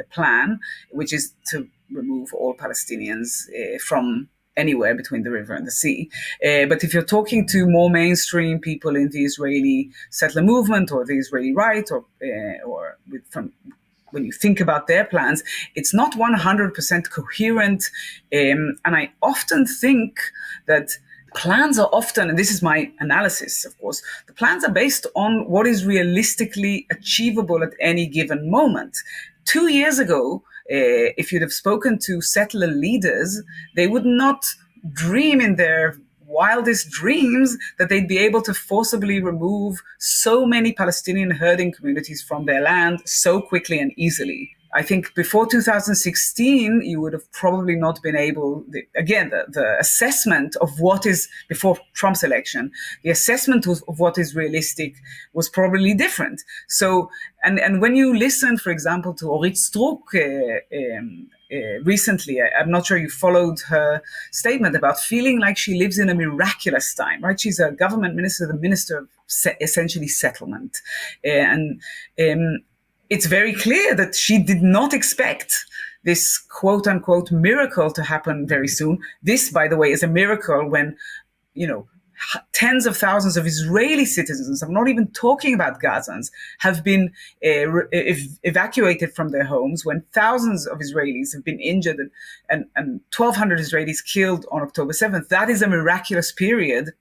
plan, which is to remove all Palestinians from anywhere between the river and the sea. But if you're talking to more mainstream people in the Israeli settler movement or the Israeli right, when you think about their plans, it's not 100% coherent. And I often think that plans are often, and this is my analysis, of course, the plans are based on what is realistically achievable at any given moment. 2 years ago, if you'd have spoken to settler leaders, they would not dream in their wildest dreams that they'd be able to forcibly remove so many Palestinian herding communities from their land so quickly and easily. I think before 2016, you would have probably not been able, the assessment of what is, before Trump's election, the assessment of what is realistic was probably different. So, and when you listen, for example, to Orit Struk recently, I'm not sure you followed her statement about feeling like she lives in a miraculous time, right? She's a government minister, the minister of essentially settlement. It's very clear that she did not expect this quote unquote miracle to happen very soon. This, by the way, is a miracle when, tens of thousands of Israeli citizens, I'm not even talking about Gazans, have been evacuated from their homes, when thousands of Israelis have been injured and 1,200 Israelis killed on October 7th. That is a miraculous period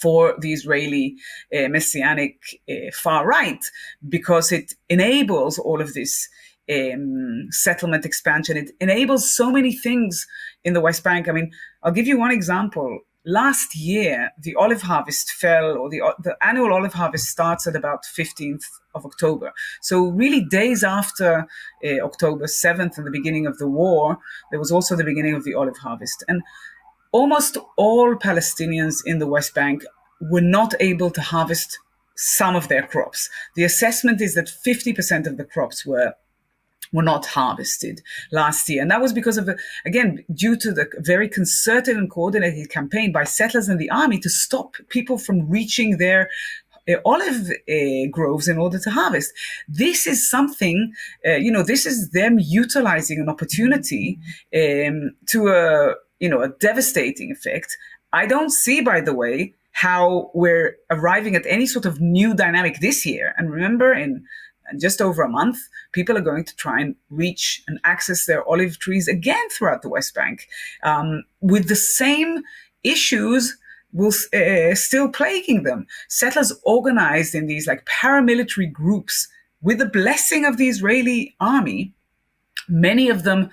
for the Israeli messianic far right, because it enables all of this settlement expansion. It enables so many things in the West Bank. I mean, I'll give you one example. Last year, the olive harvest fell, or the annual olive harvest starts at about 15th of October. So really days after October 7th and the beginning of the war, there was also the beginning of the olive harvest. And almost all Palestinians in the West Bank were not able to harvest some of their crops. The assessment is that 50% of the crops were not harvested last year. And that was because of, due to the very concerted and coordinated campaign by settlers and the army to stop people from reaching their olive groves in order to harvest. This is something, this is them utilizing an opportunity to a devastating effect. I don't see, by the way, how we're arriving at any sort of new dynamic this year. And remember, in just over a month, people are going to try and reach and access their olive trees again throughout the West Bank, with the same issues still plaguing them. Settlers organized in these paramilitary groups with the blessing of the Israeli army, many of them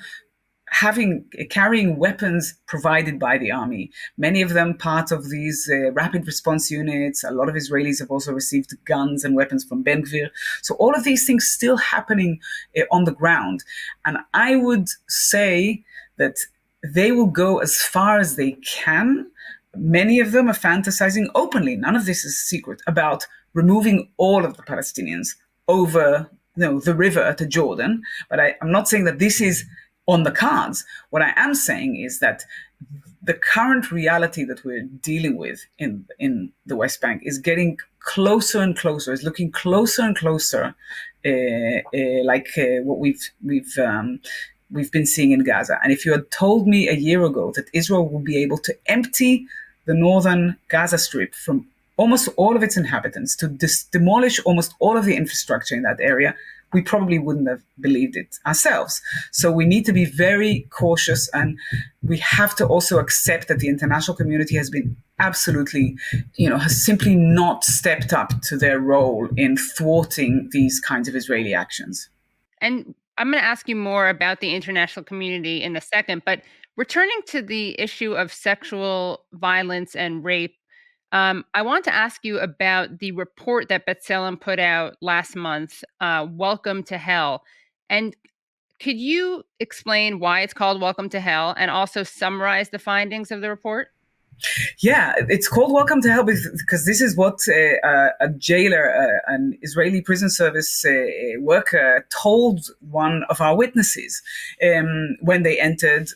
carrying weapons provided by the army, many of them part of these rapid response units. A lot of Israelis have also received guns and weapons from Ben Gvir. So all of these things still happening on the ground. And I would say that they will go as far as they can. Many of them are fantasizing openly, none of this is secret, about removing all of the Palestinians over the river to Jordan. But I'm not saying that this is on the cards. What I am saying is that the current reality that we're dealing with in the West Bank is getting closer and closer, is looking closer and closer, what we've been seeing in Gaza. And if you had told me a year ago that Israel would be able to empty the northern Gaza Strip from almost all of its inhabitants, to demolish almost all of the infrastructure in that area, we probably wouldn't have believed it ourselves. So we need to be very cautious, and we have to also accept that the international community has been absolutely, has simply not stepped up to their role in thwarting these kinds of Israeli actions. And I'm going to ask you more about the international community in a second, but returning to the issue of sexual violence and rape, I want to ask you about the report that B'Tselem put out last month, Welcome to Hell. And could you explain why it's called Welcome to Hell, and also summarize the findings of the report? Yeah, it's called Welcome to Hell because this is what a jailer, an Israeli prison service worker, told one of our witnesses when they entered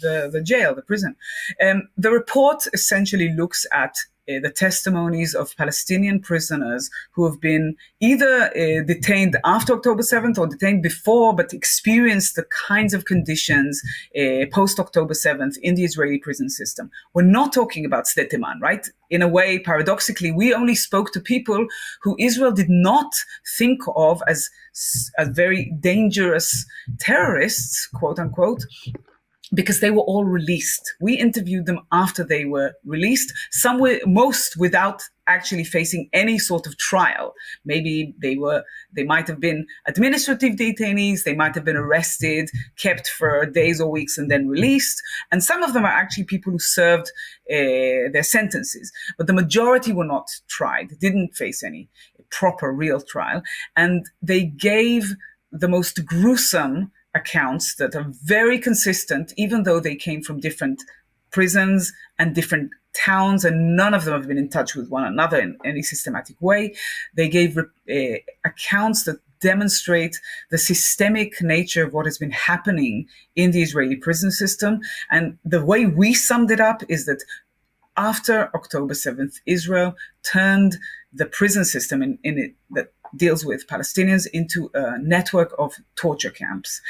the jail, the prison. The report essentially looks at the testimonies of Palestinian prisoners who have been either detained after October 7th or detained before, but experienced the kinds of conditions post-October 7th in the Israeli prison system. We're not talking about Sde Teiman, right? In a way, paradoxically, we only spoke to people who Israel did not think of as very dangerous terrorists, quote unquote, because they were all released. We interviewed them after they were released, most without actually facing any sort of trial. Maybe they might have been administrative detainees, they might have been arrested, kept for days or weeks and then released. And some of them are actually people who served their sentences. But the majority were not tried, didn't face any proper real trial. And they gave the most gruesome accounts that are very consistent, even though they came from different prisons and different towns, and none of them have been in touch with one another in any systematic way. They gave accounts that demonstrate the systemic nature of what has been happening in the Israeli prison system. And the way we summed it up is that after October 7th, Israel turned the prison system in it that deals with Palestinians into a network of torture camps,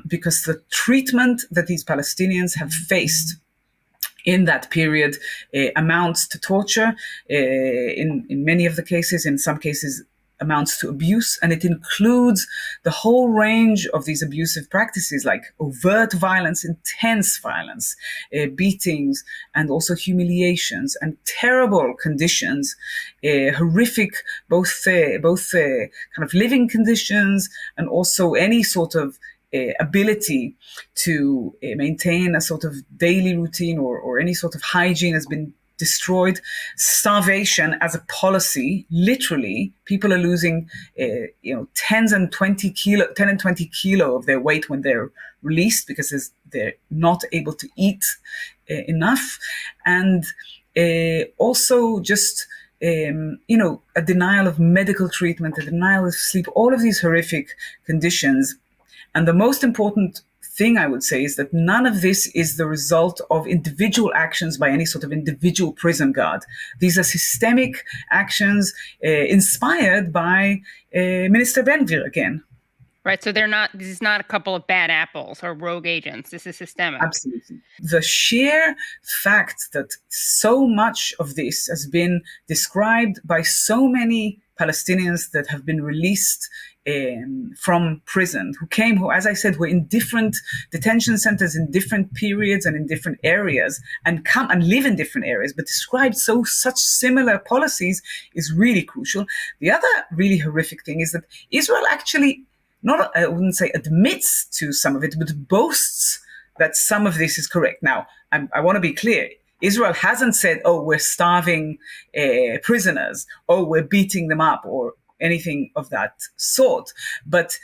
because the treatment that these Palestinians have faced in that period amounts to torture in many of the cases, in some cases amounts to abuse, and it includes the whole range of these abusive practices like overt violence, intense violence, beatings, and also humiliations and terrible conditions, horrific, both kind of living conditions and also any sort of ability to maintain a sort of daily routine or any sort of hygiene has been destroyed. Starvation as a policy, literally, people are losing, 10 and 20 kilo of their weight when they're released because they're not able to eat enough, and also just a denial of medical treatment, a denial of sleep, all of these horrific conditions. And the most important thing I would say is that none of this is the result of individual actions by any sort of individual prison guard. These are systemic actions inspired by Minister Ben-Gvir again. Right, so this is not a couple of bad apples or rogue agents. This is systemic. Absolutely. The sheer fact that so much of this has been described by so many Palestinians that have been released from prison, who, as I said, were in different detention centers in different periods and in different areas, and come and live in different areas, but described such similar policies, is really crucial. The other really horrific thing is that Israel actually, I wouldn't say admits to some of it, but boasts that some of this is correct. Now, I want to be clear. Israel hasn't said, oh, we're starving prisoners, oh, we're beating them up, or anything of that sort. But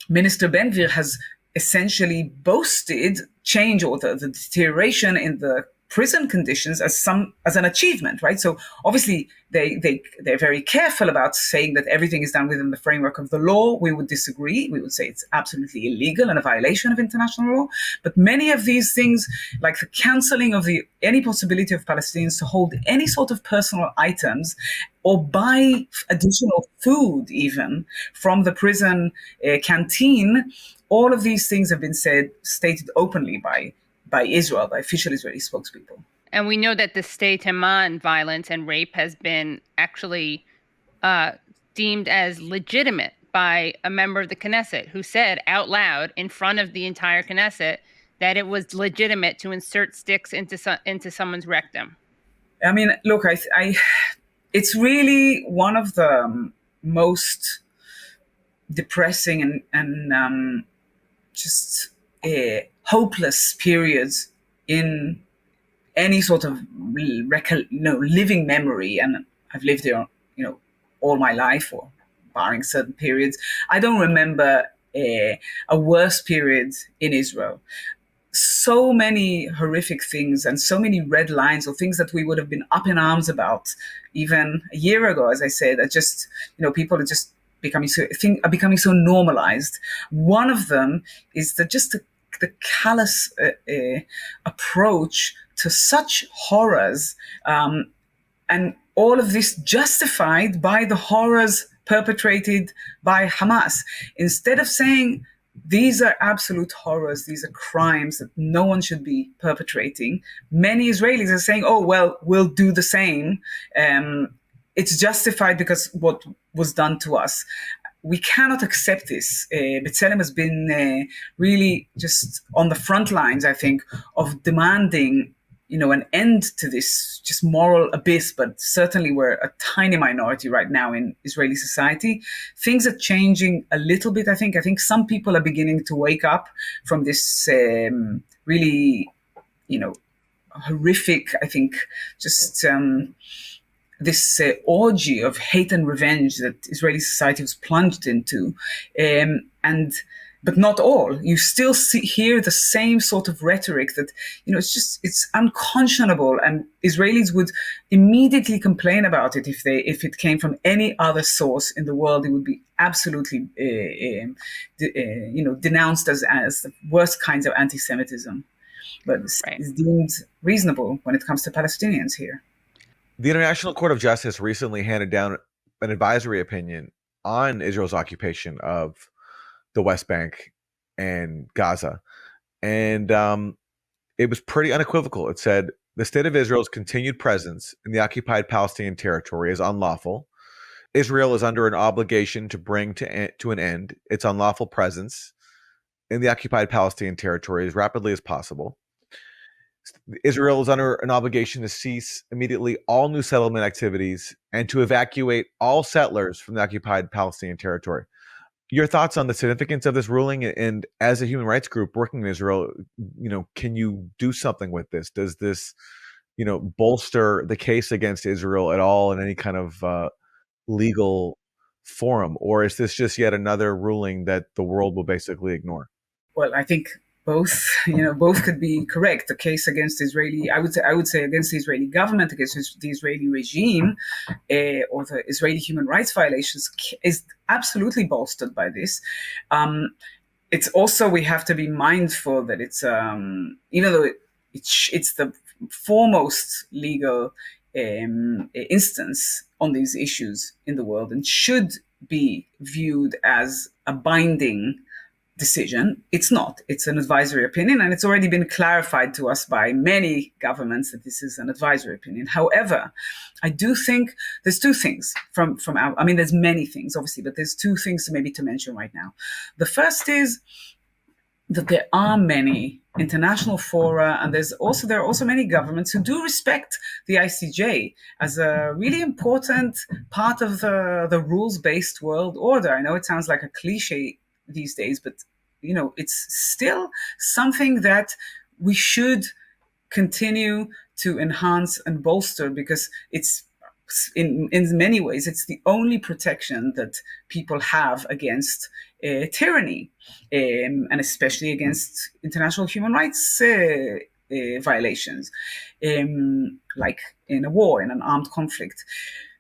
Minister Ben-Gvir has essentially boasted change or the deterioration in the prison conditions as an achievement, right? So obviously they're very careful about saying that everything is done within the framework of the law. We would disagree. We would say it's absolutely illegal and a violation of international law. But many of these things, like the cancelling of any possibility of Palestinians to hold any sort of personal items or buy additional food even from the prison canteen, all of these things have been stated openly by Israel, by official Israeli spokespeople. And we know that the Sde Teiman violence and rape has been actually deemed as legitimate by a member of the Knesset who said out loud in front of the entire Knesset that it was legitimate to insert sticks into someone's rectum. I mean, look, it's really one of the most depressing and just hopeless periods in any sort of living memory, and I've lived there, all my life, or barring certain periods. I don't remember a worse period in Israel. So many horrific things and so many red lines, or things that we would have been up in arms about even a year ago, as I said, are just, people are just becoming so normalized. One of them is that just the callous approach to such horrors, and all of this justified by the horrors perpetrated by Hamas. Instead of saying these are absolute horrors, these are crimes that no one should be perpetrating, many Israelis are saying, oh, well, we'll do the same. It's justified because what was done to us. we cannot accept this. B'Tselem has been really just on the front lines, I think, of demanding, an end to this just moral abyss, but certainly we're a tiny minority right now in Israeli society. Things are changing a little bit, I think. I think some people are beginning to wake up from this really, horrific, I think, just this orgy of hate and revenge that Israeli society was plunged into. But not all. You still hear the same sort of rhetoric that, it's unconscionable, and Israelis would immediately complain about it if it came from any other source in the world. It would be absolutely, denounced as the worst kinds of anti-Semitism. But it's deemed reasonable when it comes to Palestinians here. The International Court of Justice recently handed down an advisory opinion on Israel's occupation of the West Bank and Gaza. And it was pretty unequivocal. It said, the state of Israel's continued presence in the occupied Palestinian territory is unlawful. Israel is under an obligation to bring to an end its unlawful presence in the occupied Palestinian territory as rapidly as possible. Israel is under an obligation to cease immediately all new settlement activities and to evacuate all settlers from the occupied Palestinian territory. Your thoughts on the significance of this ruling, and as a human rights group working in Israel, can you do something with this? Does this, bolster the case against Israel at all in any kind of legal forum, or is this just yet another ruling that the world will basically ignore? Well, I think both could be correct. The case against Israeli, I would say against the Israeli government, against the Israeli regime, or the Israeli human rights violations is absolutely bolstered by this. It's also, we have to be mindful that it's, even though it's the foremost legal instance on these issues in the world and should be viewed as a binding decision. It's not. It's an advisory opinion, and it's already been clarified to us by many governments that this is an advisory opinion. However, I do think there's two things from our, there's many things, obviously, but there's two things to mention right now. The first is that there are many international fora, and there are also many governments who do respect the ICJ as a really important part of the rules-based world order. I know it sounds like a cliche these days, but it's still something that we should continue to enhance and bolster, because it's in many ways it's the only protection that people have against tyranny, and especially against international human rights violations, like in a war, in an armed conflict.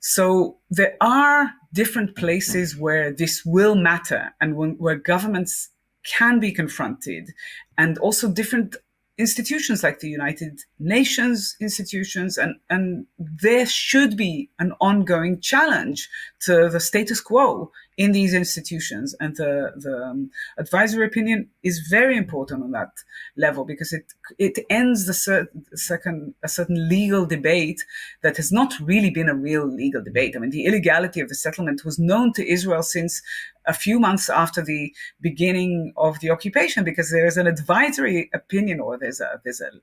So there are different places where this will matter, and where governments can be confronted, and also different institutions like the United Nations institutions, and there should be an ongoing challenge to the status quo in these institutions. And the advisory opinion is very important on that level, because it ends a certain legal debate that has not really been a real legal debate. The illegality of the settlement was known to Israel since a few months after the beginning of the occupation, because there is an advisory opinion, or there's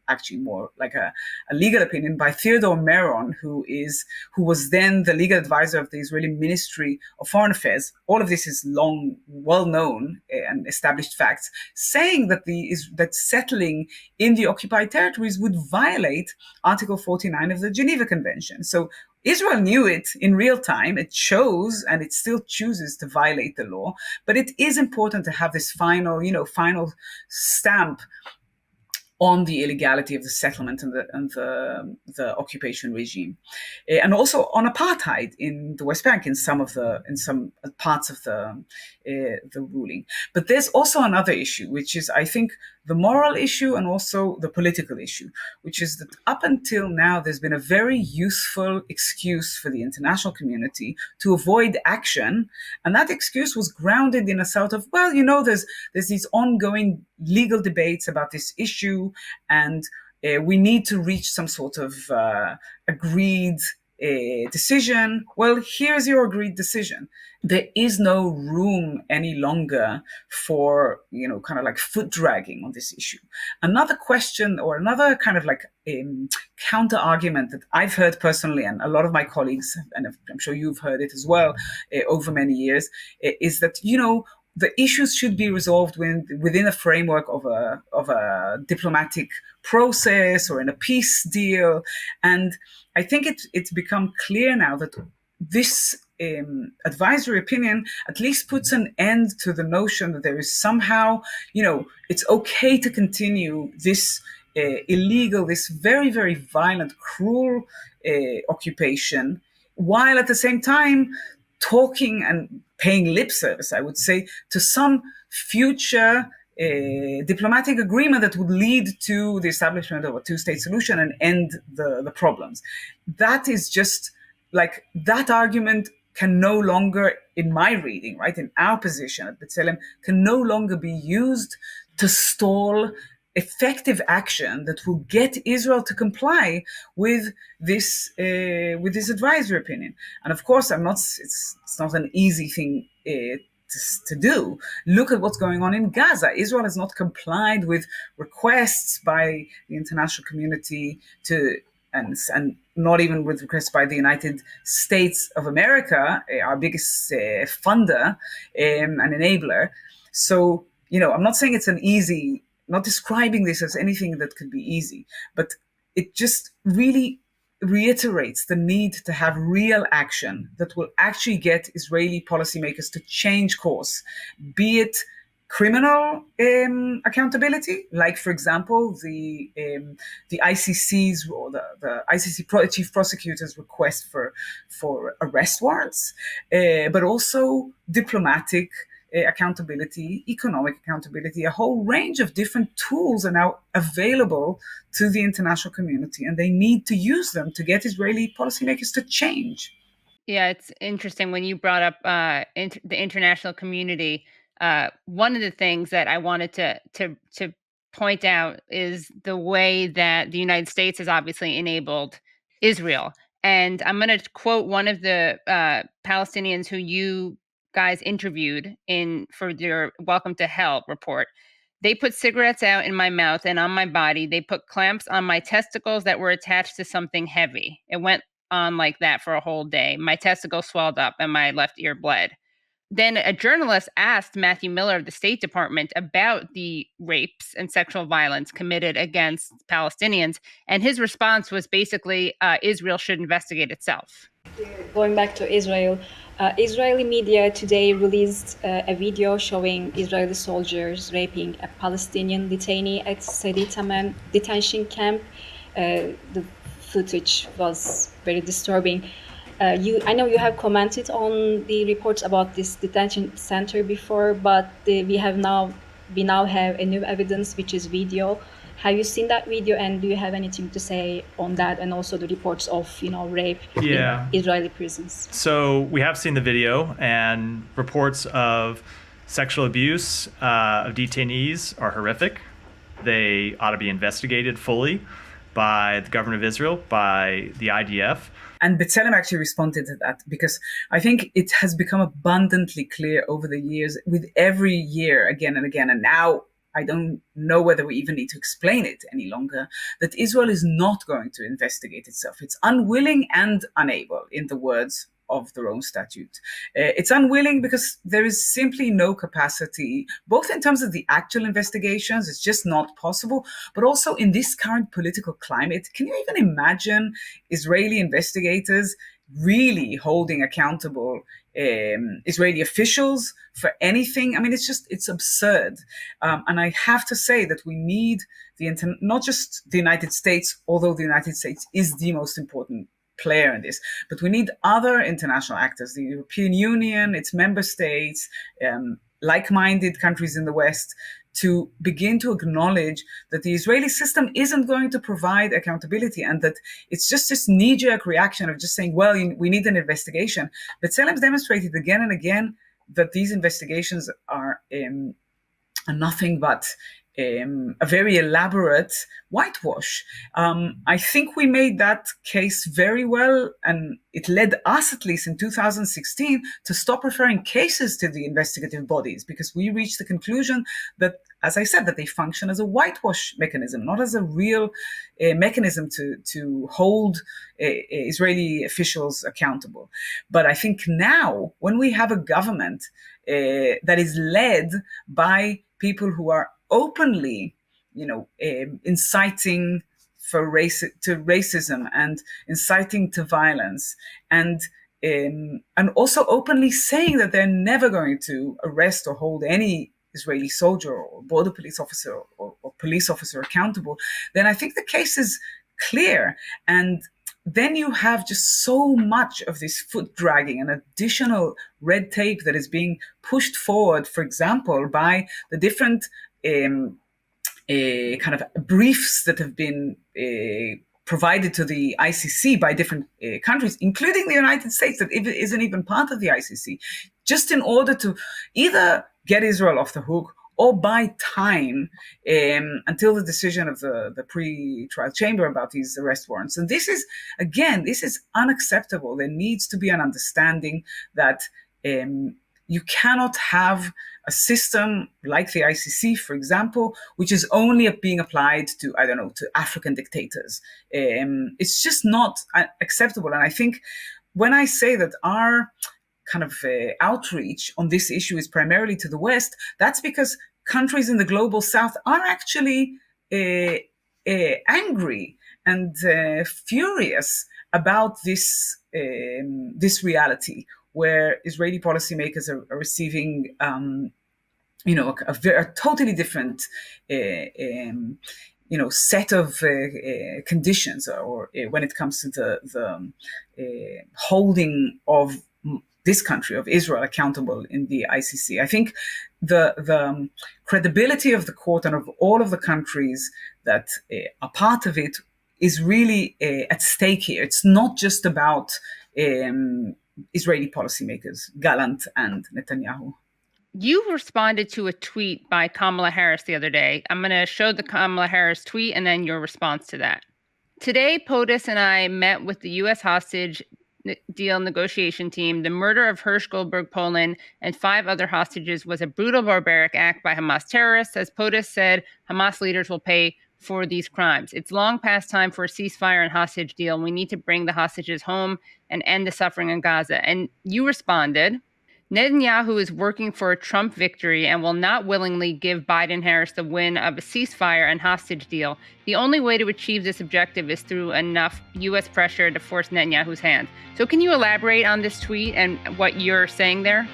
actually more like a legal opinion by Theodore Meron, who was then the legal advisor of the Israeli Ministry of Foreign Affairs. All of this is well known and established facts, saying that that settling in the occupied territories would violate Article 49 of the Geneva Convention. So Israel knew it in real time. It chose, and it still chooses, to violate the law. But it is important to have this final stamp on the illegality of the settlement and the occupation regime, and also on apartheid in the West Bank in some parts of the ruling. But there's also another issue, which is, I think, the moral issue and also the political issue, which is that up until now there's been a very useful excuse for the international community to avoid action, and that excuse was grounded in a sort of, there's these ongoing legal debates about this issue, and we need to reach some sort of agreed decision. Well, here's your agreed decision. There is no room any longer for, kind of like foot dragging on this issue. Another question, or another kind of like counter argument that I've heard personally, and a lot of my colleagues, and I'm sure you've heard it as well over many years, is that, the issues should be resolved within a framework of a diplomatic process or in a peace deal. And I think it's become clear now that this advisory opinion at least puts an end to the notion that there is somehow, it's okay to continue this illegal, this very, very violent, cruel occupation, while at the same time talking and paying lip service, I would say, to some future diplomatic agreement that would lead to the establishment of a two-state solution and end the problems. That is just like, that argument can no longer, in my reading, right, in our position at B'Tselem, can no longer be used to stall effective action that will get Israel to comply with this advisory opinion. And of course, it's not an easy thing to do. Look at what's going on in Gaza. Israel has not complied with requests by the international community and not even with requests by the United States of America, our biggest funder and enabler. So, I'm not saying it's not describing this as anything that could be easy, but it just really reiterates the need to have real action that will actually get Israeli policymakers to change course, be it criminal accountability, like, for example, the ICC's or the ICC chief prosecutor's request for arrest warrants, but also diplomatic accountability, economic accountability. A whole range of different tools are now available to the international community, and they need to use them to get Israeli policymakers to change. Yeah, it's interesting when you brought up the international community. One of the things that I wanted to point out is the way that the United States has obviously enabled Israel. And I'm going to quote one of the Palestinians who you guys interviewed for your Welcome to Hell report. They put cigarettes out in my mouth and on my body. They put clamps on my testicles that were attached to something heavy. It went on like that for a whole day. My testicles swelled up and my left ear bled. Then a journalist asked Matthew Miller of the State Department about the rapes and sexual violence committed against Palestinians. And his response was basically, Israel should investigate itself. Going back to Israel, Israeli media today released a video showing Israeli soldiers raping a Palestinian detainee at Sde Teiman detention camp. The footage was very disturbing. I know you have commented on the reports about this detention center before, but we now have a new evidence, which is video. Have you seen that video, and do you have anything to say on that, and also the reports of rape in Israeli prisons? So we have seen the video, and reports of sexual abuse of detainees are horrific. They ought to be investigated fully by the government of Israel, by the IDF. And B'Tselem actually responded to that, because I think it has become abundantly clear over the years, with every year again and again, and now I don't know whether we even need to explain it any longer, that Israel is not going to investigate itself. It's unwilling and unable, in the words of the Rome Statute. It's unwilling because there is simply no capacity, both in terms of the actual investigations, it's just not possible, but also in this current political climate. Can you even imagine Israeli investigators really holding accountable Israeli officials for anything? I mean, it's absurd. And I have to say that we need not just the United States, although the United States is the most important player in this, but we need other international actors, the European Union, its member states, like-minded countries in the West, to begin to acknowledge that the Israeli system isn't going to provide accountability, and that it's just this knee-jerk reaction of just saying, well, we need an investigation. But B'Tselem's demonstrated again and again that these investigations are nothing but a very elaborate whitewash. I think we made that case very well, and it led us, at least in 2016, to stop referring cases to the investigative bodies, because we reached the conclusion that, as I said, that they function as a whitewash mechanism, not as a real mechanism to hold Israeli officials accountable. But I think now, when we have a government that is led by people who are openly, inciting to racism and inciting to violence, and also openly saying that they're never going to arrest or hold any Israeli soldier or border police officer or police officer accountable, then I think the case is clear. And then you have just so much of this foot dragging and additional red tape that is being pushed forward, for example, by the different kind of briefs that have been provided to the ICC by different countries, including the United States, that isn't even part of the ICC, just in order to either get Israel off the hook or buy time until the decision of the pre-trial chamber about these arrest warrants. And this is unacceptable. There needs to be an understanding that you cannot have a system like the ICC, for example, which is only being applied to, to African dictators. It's just not acceptable. And I think when I say that our kind of outreach on this issue is primarily to the West, that's because countries in the global South are actually angry and furious about this reality, where Israeli policymakers are receiving, a totally different, set of conditions, or when it comes to the holding of this country, of Israel, accountable in the ICC. I think the credibility of the court and of all of the countries that are part of it is really at stake here. It's not just about Israeli policymakers, Gallant and Netanyahu. You responded to a tweet by Kamala Harris the other day. I'm going to show the Kamala Harris tweet and then your response to that. Today, POTUS and I met with the U.S. hostage deal negotiation team. The murder of Hersh Goldberg Poland and 5 other hostages was a brutal, barbaric act by Hamas terrorists. As POTUS said, Hamas leaders will pay for these crimes. It's long past time for a ceasefire and hostage deal. We need to bring the hostages home and end the suffering in Gaza. And you responded, Netanyahu is working for a Trump victory and will not willingly give Biden-Harris the win of a ceasefire and hostage deal. The only way to achieve this objective is through enough U.S. pressure to force Netanyahu's hand. So can you elaborate on this tweet and what you're saying there?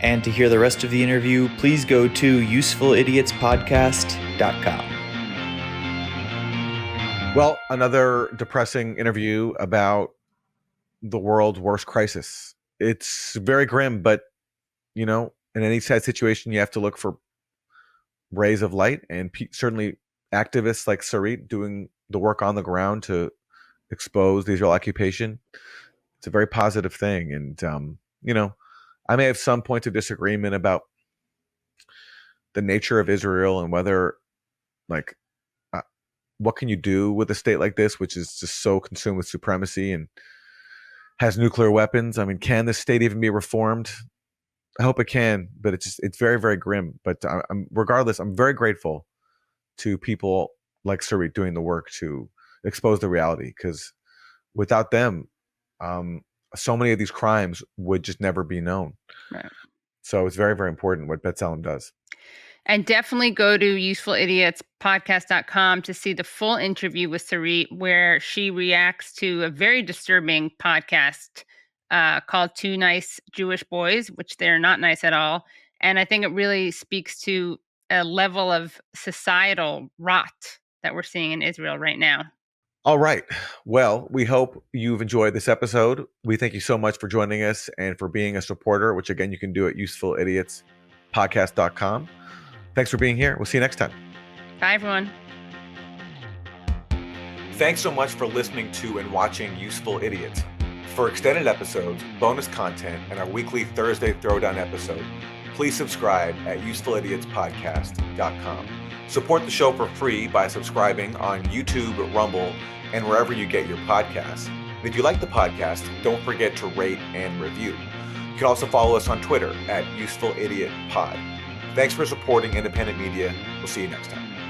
And to hear the rest of the interview, please go to usefulidiotspodcast.com. Well, another depressing interview about the world's worst crisis. It's very grim, but, in any sad situation, you have to look for rays of light, and certainly activists like Sarit doing the work on the ground to expose the Israel occupation. It's a very positive thing. And, I may have some points of disagreement about the nature of Israel and whether, what can you do with a state like this, which is just so consumed with supremacy and has nuclear weapons. I mean, can this state even be reformed? I hope it can, but it's very, very grim. But regardless, I'm very grateful to people like Sarit doing the work to expose the reality, because without them, so many of these crimes would just never be known. Right. So it's very, very important what B'Tselem does. And definitely go to usefulidiotspodcast.com to see the full interview with Sarit, where she reacts to a very disturbing podcast called Two Nice Jewish Boys, which they're not nice at all. And I think it really speaks to a level of societal rot that we're seeing in Israel right now. All right. Well, we hope you've enjoyed this episode. We thank you so much for joining us and for being a supporter, which again, you can do at usefulidiotspodcast.com. Thanks for being here. We'll see you next time. Bye, everyone. Thanks so much for listening to and watching Useful Idiots. For extended episodes, bonus content, and our weekly Thursday Throwdown episode, please subscribe at usefulidiotspodcast.com. Support the show for free by subscribing on YouTube, Rumble, and wherever you get your podcasts. And if you like the podcast, don't forget to rate and review. You can also follow us on Twitter at UsefulIdiotPod. Thanks for supporting independent media. We'll see you next time.